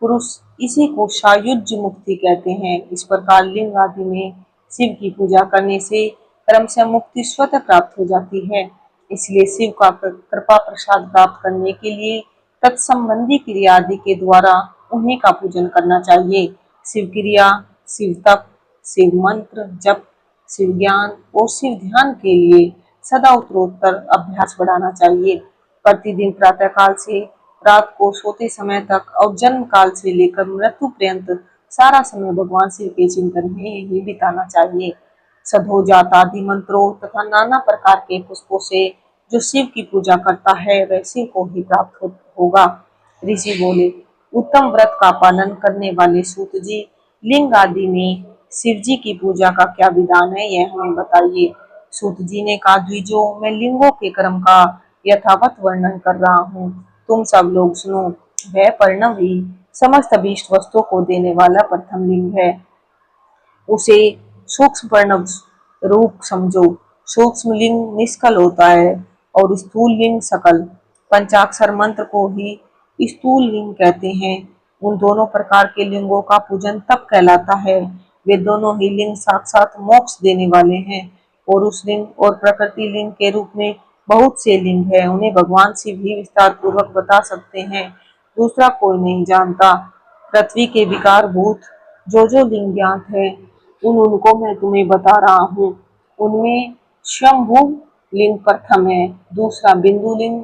पुरुष इसी को सायुज्य मुक्ति कहते हैं। इस प्रकार लिंग आदि में शिव की पूजा करने से कर्म से मुक्ति स्वतः प्राप्त हो जाती है। इसलिए शिव का कृपा प्रसाद प्राप्त करने के लिए तत्संबंधी क्रिया आदि के द्वारा उन्हीं का पूजन करना चाहिए। शिव क्रिया, शिव तप, शिव मंत्र जप, शिव ज्ञान और शिव ध्यान के लिए सदा उत्तरोत्तर अभ्यास बढ़ाना चाहिए। प्रतिदिन प्रातः काल से रात को सोते समय तक और जन्म काल से लेकर मृत्यु पर्यंत सारा समय भगवान शिव के चिंतन में ही बिताना चाहिए। सधोजात आदि मंत्रों तथा नाना प्रकार के पुष्पों से जो शिव की पूजा करता है, वह शिव को ही प्राप्त होगा। ऋषि बोले, उत्तम व्रत का पालन करने वाले सूत जी, लिंग आदि में शिव जी की पूजा का क्या विधान है, यह हमें बताइए। सूत जी ने कहा, द्विजो, मैं लिंगों के क्रम का यथावत वर्णन कर रहा हूँ, तुम सब लोग सुनो। वह पर्णव ही समस्त अभीष्ट वस्तुओं को देने वाला प्रथम लिंग है। उसे सूक्ष्म प्रणव रूप समझो। सूक्ष्म लिंग निष्कल होता है और स्थूल लिंग सकल। पंचाक्षर मंत्र को ही स्थूल लिंग कहते हैं। उन दोनों प्रकार के लिंगों का पूजन तप कहलाता है। वे दोनों ही लिंग साक्षात मोक्ष देने वाले हैं और उस लिंग और प्रकृति लिंग के रूप में बहुत से लिंग है। उन्हें भगवान शिव ही विस्तार पूर्वक बता सकते हैं, दूसरा कोई नहीं जानता। पृथ्वी के विकार भूत जो लिंग ज्ञात है, उनको मैं तुम्हें बता रहा हूँ। उनमें शंभु लिंग प्रथम है, दूसरा बिंदु लिंग,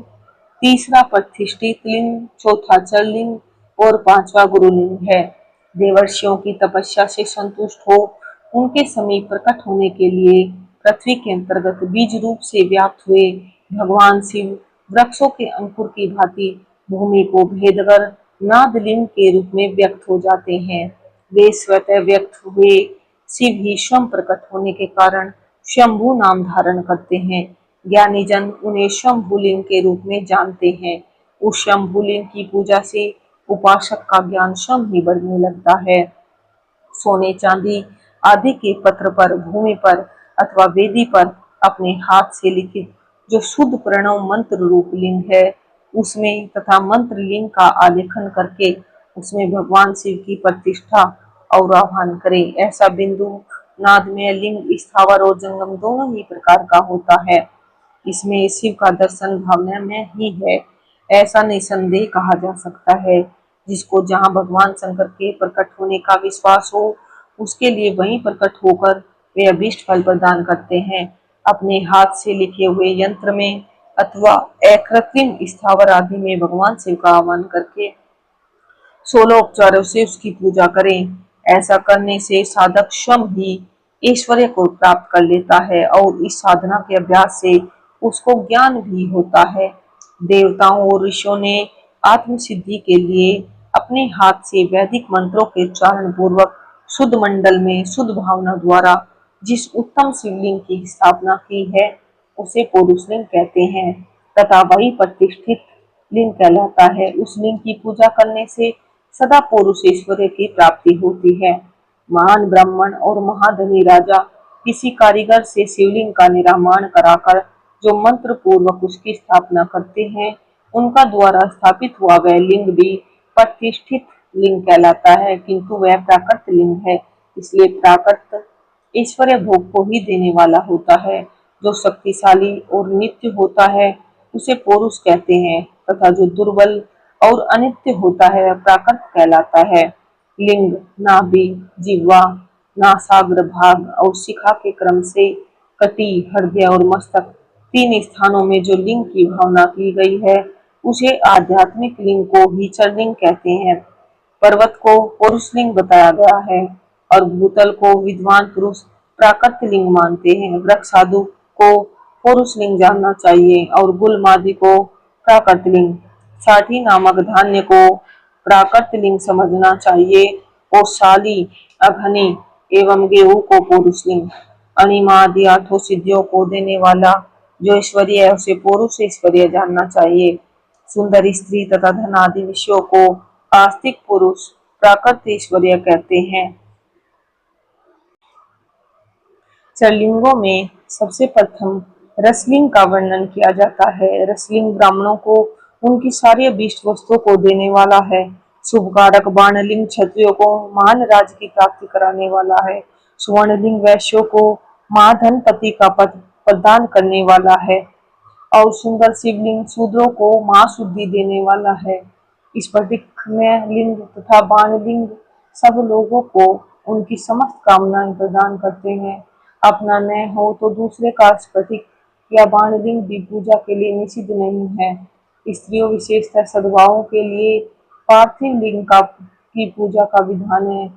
तीसरा प्रतिष्ठित लिंग, चौथा चर लिंग और पांचवा गुरु लिंग है। देवर्षियों की तपस्या से संतुष्ट हो उनके समीप प्रकट होने के लिए पृथ्वी के अंतर्गत बीज रूप से व्याप्त हुए भगवान शिव वृक्षों के अंकुर की भांति भूमि को भेद कर नादलिंग के रूप में व्यक्त हो जाते हैं। वे स्वतः व्यक्त हुए शिव ही स्वयं प्रकट होने के कारण शंभु नाम धारण करते हैं। ज्ञानी जन उन्हें शंभुलिंग के रूप में जानते हैं। उस शंभुलिंग की पूजा से उपासक का ज्ञान स्वयं ही बढ़ने लगता है। सोने चांदी आदि के पत्र पर, भूमि पर अथवा वेदी पर अपने हाथ से लिखित जो शुद्ध प्रणव मंत्र रूप लिंग है, उसमें तथा मंत्र लिंग का आलेखन करके उसमें भगवान शिव की प्रतिष्ठा और आह्वान करे। ऐसा बिंदु नाद में लिंग स्थावर और जंगम दोनों ही प्रकार का होता है। इसमें शिव का दर्शन भावना में ही है। ऐसा निसंदेह कहा जा सकता है। जिसको जहाँ भगवान शंकर के प्रकट होने का विश्वास हो, उसके लिए वहीं प्रकट होकर वे अभीष्ट फल प्रदान करते हैं। अपने हाथ से लिखे हुए यंत्र में अथवा अकृत्रिम स्थावर आदि में भगवान शिव का आह्वान करके 16 उपचारों से उसकी पूजा करें। ऐसा करने से साधक स्वयं ही ऐश्वर्य को प्राप्त कर लेता है और इस साधना के अभ्यास से उसको ज्ञान भी होता है। देवताओं और ऋषियों ने आत्म सिद्धि के लिए अपने हाथ से वैदिक मंत्रों के उच्चारण पूर्वक शुद्ध मंडल में शुद्ध भावना द्वारा जिस उत्तम शिवलिंग की स्थापना की है, उसे पुरुषलिंग कहते हैं तथा वही प्रतिष्ठित लिंग कहलाता है। उस लिंग की पूजा करने से सदा पुरुष ऐश्वर्य की प्राप्ति होती है। महान ब्राह्मण और महाधनी राजा किसी कारीगर से शिवलिंग का निर्माण कराकर जो मंत्र पूर्वक उसकी स्थापना करते हैं, उनका द्वारा स्थापित हुआ वह लिंग भी प्रतिष्ठित लिंग कहलाता है, किंतु वह प्राकृत लिंग है। इसलिए प्राकृत ऐश्वर्य भोग को ही देने वाला होता है। जो शक्तिशाली और नित्य होता है उसे पौरुष कहते हैं तथा जो दुर्बल और अनित्य होता है वह प्राकृत कहलाता है। लिंग नाभि, जिह्वा, नासाग्र भाग और शिखा के क्रम से कटी, हृदय और मस्तक तीन स्थानों में जो लिंग की भावना की गई है, उसे आध्यात्मिक लिंग को ही चरलिंग कहते हैं। पर्वत को पुरुषलिंग बताया गया है और भूतल को विद्वान पुरुष प्राकृत लिंग मानते हैं। वृक्ष आदि को पुरुषलिंग जानना चाहिए और गुलमादि को प्राकृत लिंग, साठी नामक धान्य को प्राकृत लिंग समझना चाहिए और शाली, अघनी एवं गेहूं को पुरुषलिंग। अणिमा आदि आठों सिद्धियों को देने वाला जो ऐश्वर्य है उसे पुरुष ऐश्वर्य जानना चाहिए। सुंदर स्त्री तथा धन आदि विषयों को आस्तिक पुरुष प्राकृत ऐश्वर्य कहते हैं। चरलिंगों में सबसे प्रथम रसलिंग का वर्णन किया जाता है। रसलिंग ब्राह्मणों को उनकी सारी अभीष्ट वस्तुओं को देने वाला है। शुभकारक बाणलिंग क्षत्रियों को महान राज्य की प्राप्ति कराने वाला है। सुवर्णलिंग वैश्यों को महाधनपति का पद प्रदान करने वाला है और सुंदर शिवलिंग शूद्रों को महाशुद्धि देने वाला है। स्फटिक में लिंग तथा बाणलिंग सब लोगों को उनकी समस्त कामनाएं प्रदान करते हैं। अपना न हो तो दूसरे का स्फटिक या बाणलिंग भी पूजा के लिए निषिद्ध नहीं है। स्त्रियों विशेषतः सद्भावों के लिए पार्थिव लिंग की पूजा का विधान है।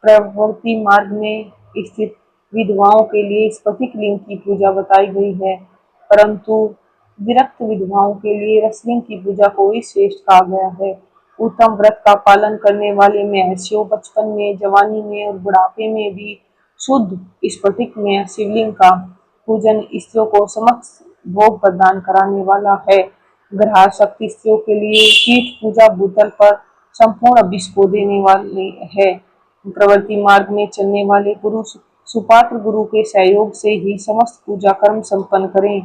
प्रवृत्ति मार्ग में स्थित विधवाओं के लिए स्फटिक लिंग की पूजा बताई गई है, परंतु विरक्त विधवाओं के लिए रसलिंग की पूजा को ही श्रेष्ठ कहा गया है। उत्तम व्रत का पालन करने वाले महर्षियों बचपन में, जवानी में और बुढ़ापे में भी शुद्ध स्फटिक में शिवलिंग का पूजन स्त्रियों को समस्त भोग प्रदान कराने वाला है। ग्रह शक्ति स्त्रियों के लिए पीठ पूजा भूतल पर संपूर्ण विष को देने वाली है। प्रवृत्ति मार्ग में चलने वाले पुरुष सुपात्र गुरु के सहयोग से ही समस्त पूजा कर्म संपन्न करें।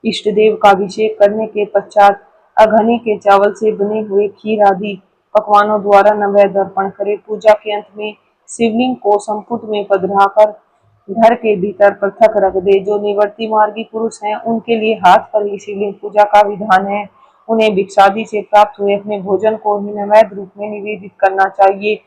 इष्ट देव का अभिषेक करने के पश्चात अघनी के चावल से बने हुए खीर आदि पकवानों द्वारा नैवेद्य अर्पण करें। पूजा के अंत में शिवलिंग को संपुट में पधराकर घर के भीतर पृथक रख दे। जो निवर्ती मार्गी पुरुष हैं उनके लिए हाथ पर ही शिवलिंग पूजा का विधान है। उन्हें भिक्षादि से प्राप्त हुए अपने भोजन को ही नैवेद्य रूप में निवेदित करना चाहिए।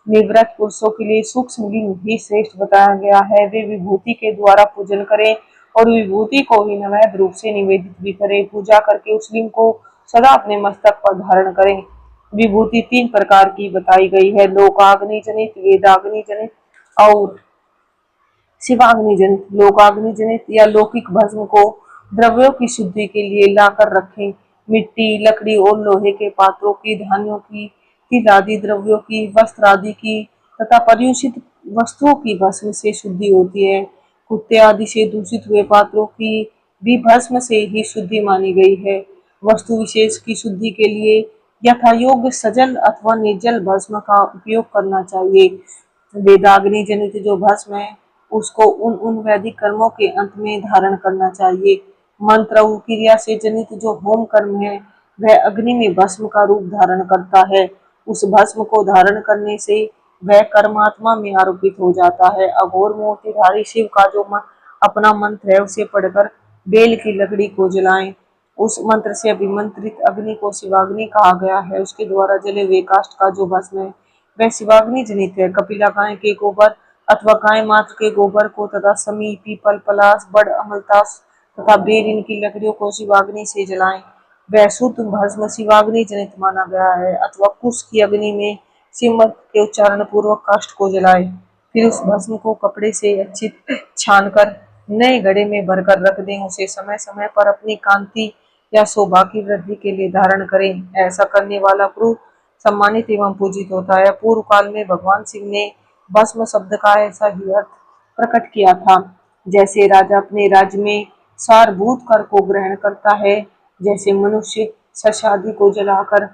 निवृत्त पुरुषों के लिए सूक्ष्म लिंग भी श्रेष्ठ बताया गया है। वे विभूति के द्वारा पूजन करें और विभूति को ही नैवेद्य रूप से निवेदित भी करें। पूजा करके उस लिंग को सदा अपने मस्तक पर धारण करें। विभूति तीन प्रकार की बताई गई है, लोकाग्नि जनित, वेदाग्नि जनित और शिवाग्नि जनित। लोकाग्नि जनित या लौकिक भस्म को द्रव्यों की शुद्धि के लिए लाकर रखें। मिट्टी, लकड़ी और लोहे के पात्रों की, धान्यों की, तिल आदि द्रव्यों की, वस्त्र आदि की तथा पर्युषित वस्तुओं की भस्म से शुद्धि होती है। कुत्ते आदि से दूषित हुए पात्रों की भी भस्म से ही शुद्धि मानी गई है। वस्तु विशेष की शुद्धि के लिए यथा योग्य सजल अथवा निर्जल भस्म का उपयोग करना चाहिए। वेदाग्नि जनित जो भस्म है उसको उन वैदिक कर्मों के अंत में धारण करना चाहिए। मंत्र और क्रिया से जनित जो होम कर्म है वह अग्नि में भस्म का रूप धारण करता है। उस भस्म को धारण करने से वह कर्मात्मा में आरोपित हो जाता है। अघोर मूर्तिधारी शिव का जो अपना मंत्र है उसे पढ़कर बेल की लकड़ी को जलाएं उस मंत्र से अभिमंत्रित अग्नि को शिवाग्नि कहा गया है। उसके द्वारा जले हुए काष्ठ का जो भस्म है वह शिवाग्नि जनित है। कपिला गाय के गोबर अथवा गाय मात्र के गोबर को तथा समी, पीपल, पलास, बड़, अमलतास तथा बेर इनकी लकड़ियों को शिवाग्नि से जलाएं। वह शुद्ध भस्म शिवाग्नि जनित माना गया है। अथवा कुश की अग्नि में शिव मंत्र के उच्चारण पूर्वक काष्ठ को जलाए, फिर उस भस्म को कपड़े से अच्छी छानकर नए घड़े में भरकर रख दें। उसे समय समय पर अपनी कांति या शोभा की वृद्धि के लिए धारण करें। ऐसा करने वाला पुरुष सम्मानित एवं पूजित होता है। पूर्व काल में भगवान शिव ने भस्म शब्द का ऐसा ही अर्थ प्रकट किया था। जैसे राजा अपने राज्य में सारभूत कर को ग्रहण करता है, जैसे मनुष्य शस्यादि को जलाकर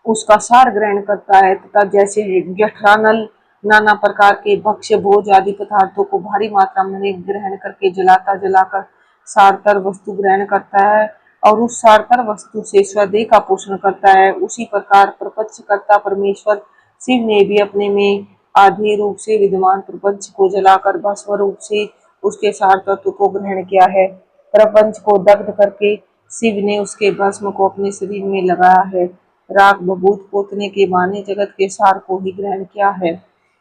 उसका सार ग्रहण करता है, तथा जैसे जठरानल नाना प्रकार के भक्ष्य भोज आदि पदार्थों को भारी मात्रा में ग्रहण करके जलाकर सारतर वस्तु ग्रहण करता है और उस सारतर वस्तु से स्वदेह का पोषण करता है, उसी प्रकार प्रपंच करता परमेश्वर शिव ने भी अपने में आधे रूप से विद्यमान प्रपंच को जलाकर भस्म रूप से उसके सार तत्व को ग्रहण किया है। प्रपंच को दग्ध करके शिव ने उसके भस्म को अपने शरीर में लगाया है। राग बभूत पोतने के बहाने जगत के सार को ही ग्रहण किया है।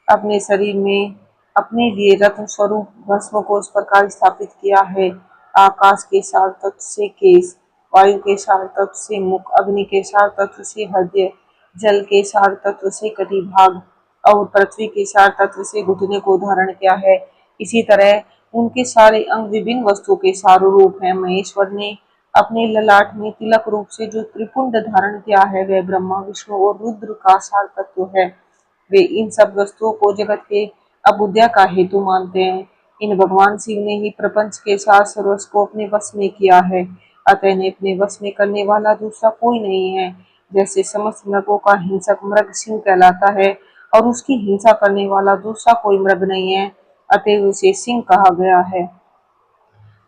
अपने शरीर में अपने लिए रत्न स्वरूप भस्म को इस प्रकार स्थापित किया है। आकाश के सार तत्व से केश, वायु के सार तत्व से मुख, अग्नि के सार तत्व से हृदय, जल के सार तत्व से कटिभाग और पृथ्वी के सार तत्व से घुटने को धारण किया है। इसी तरह उनके सारे अंग विभिन्न वस्तुओं के सार रूप है। महेश्वर ने अपने ललाट में तिलक रूप से जो त्रिपुंड धारण किया है वह ब्रह्मा, विष्णु और रुद्र का सार तत्व है। वे इन सब वस्तुओं को जगत के अभ्युदय का हेतु मानते हैं। इन भगवान शिव ने ही प्रपंच के सार सर्वस्व को अपने वश में किया है, अतः इन्हें अपने वश में करने वाला दूसरा कोई नहीं है। जैसे समस्त मृगों का हिंसक मृग सिंह कहलाता है और उसकी हिंसा करने वाला दूसरा कोई मृग नहीं है, अतः उसे सिंह कहा गया है।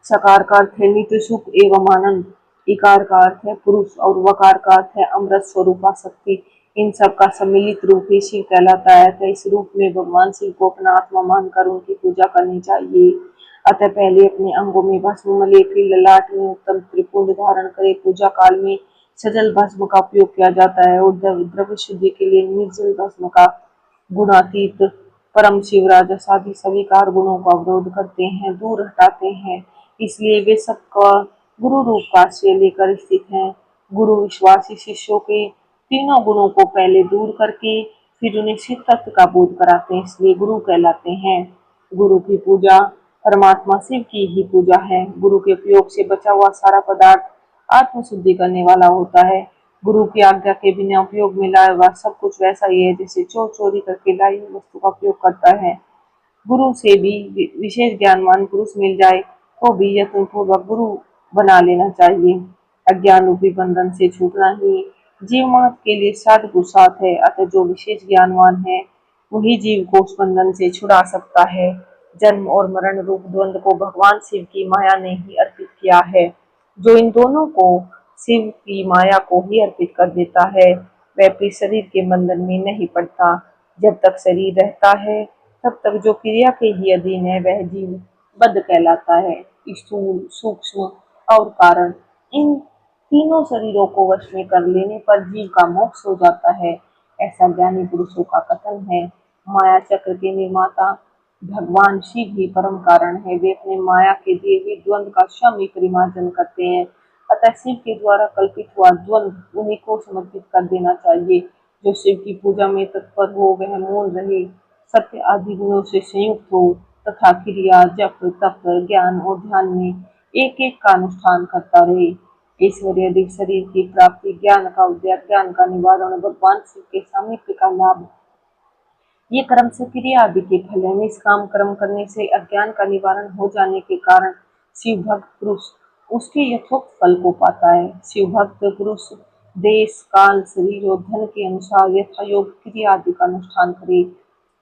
सकार का अर्थ है नित्य सुख एवं आनंद, इकार का अर्थ है पुरुष और वकार का अर्थ है अमृत स्वरूपा शक्ति। इन सब का सम्मिलित रूप ही शिव कहलाता है। अतः इस रूप में भगवान शिव को अपना आत्मा मानकर उनकी पूजा करनी चाहिए। अतः पहले अपने अंगों में भस्म मले, फिर ललाट में उत्तम त्रिपुंड धारण करे। पूजा काल में सजल भस्म का उपयोग किया जाता है और द्रव्य शुद्धि के लिए निर्जल भस्म का गुणातीत परम शिव राजस आदि सभी कार गुणों का विरोध करते हैं, दूर हटाते हैं। इसलिए वे सबका गुरु रूप का आश्रय लेकर स्थित हैं। गुरु विश्वासी शिष्यों के तीनों गुणों को पहले दूर करके फिर उन्हें शिव तत्व का बोध कराते हैं, इसलिए गुरु कहलाते हैं। गुरु की पूजा परमात्मा शिव की ही पूजा है। गुरु के उपयोग से बचा हुआ सारा पदार्थ आत्म शुद्धि करने वाला होता है। गुरु की आज्ञा के बिना उपयोग में लाया हुआ सब कुछ वैसा ही है जैसे चोर चोरी करके लाई हुई वस्तु का उपयोग करता है। गुरु से भी विशेष ज्ञानवान पुरुष मिल जाए तो भी यत्न पूर्वक गुरु बना लेना चाहिए। अज्ञान रूपी बंधन से छूटना ही जीव मात्र के लिए साध पुरुषार्थ है। अतः जो विशेष ज्ञानवान है वही जीव को उस बंधन से छुड़ा सकता है। जन्म और मरण रूप द्वंद को भगवान शिव की माया ने ही अर्पित किया है। जो इन दोनों को शिव की माया को ही अर्पित कर देता है वह फिर शरीर के बंधन में नहीं पड़ता। जब तक शरीर रहता है तब तक जो क्रिया के ही अधीन है वह जीव बद्ध कहलाता है। स्थूल, सूक्ष्म और कारण इन तीनों शरीरों को वश में कर लेने पर जीव का मोक्ष हो जाता है, ऐसा ज्ञानी पुरुषों का कथन है। माया चक्र के निर्माता भगवान शिव ही परम कारण है। वे अपने माया के दिए हुए द्वंद का स्वयं परिमार्जन करते हैं। अतः शिव के द्वारा कल्पित हुआ द्वंद उन्हीं को समर्पित कर देना चाहिए। जो शिव की पूजा में तत्पर हो वह मौन रहे, सत्य आदि गुणों से संयुक्त हो तथा क्रिया, जप, तप, ज्ञान और ध्यान में एक एक का अनुष्ठान करता रहे। ऐश्वर्य अधिक शरीर की प्राप्ति, ज्ञान का उदय, ज्ञान का निवारण, भगवान शिव के सामीप्य का लाभ, ये कर्म से क्रिया आदि के फल है। निष्काम कर्म करने से अज्ञान का निवारण हो जाने के कारण शिव भक्त पुरुष उसके यथोक्त फल को पाता है। शिव भक्त पुरुष देश, काल, शरीर और धन के अनुसार यथा योग क्रिया आदि का अनुष्ठान करे।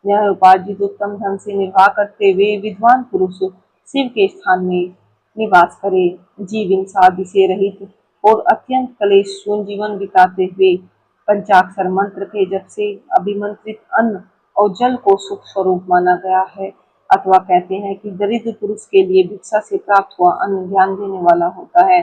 न्याय उपार्जित उत्तम धन से निर्वाह करते हुए विद्वान पुरुष शिव के स्थान में निवास करे। जीव हिंसा आदि से रहित और अत्यंत कलेश शून्य जीवन बिताते हुए पंचाक्षर मंत्र के जप से अभिमंत्रित अन्न और जल को सुख स्वरूप माना गया है। अथवा कहते हैं कि दरिद्र पुरुष के लिए भिक्षा से प्राप्त हुआ अन्न ज्ञान देने वाला होता है।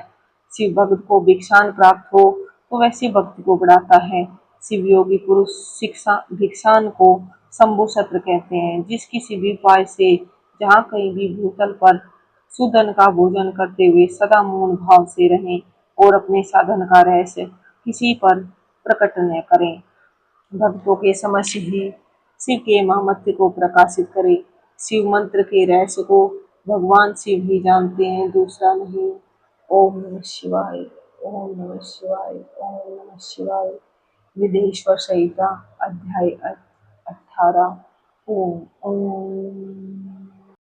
शिव भक्त को भिक्षान प्राप्त हो तो वैसी भक्ति को बढ़ाता है। शिव योगी पुरुष शिक्षा भिक्षान को शंभु सत्र कहते हैं। जिस किसी भी उपाय से जहाँ कहीं भी भूतल पर सुदन का भोजन करते हुए सदा मौन भाव से रहें और अपने साधन का रहस्य किसी पर प्रकट न करें। भक्तों के समक्ष ही शिव के महामत्य को प्रकाशित करें। शिव मंत्र के रहस्य को भगवान शिव ही जानते हैं, दूसरा नहीं। ओम नमः शिवाय। ओम नमः शिवाय। ओम नमः शिवाय। विदेश्वर संहिता अध्याय 18। ओम ओम।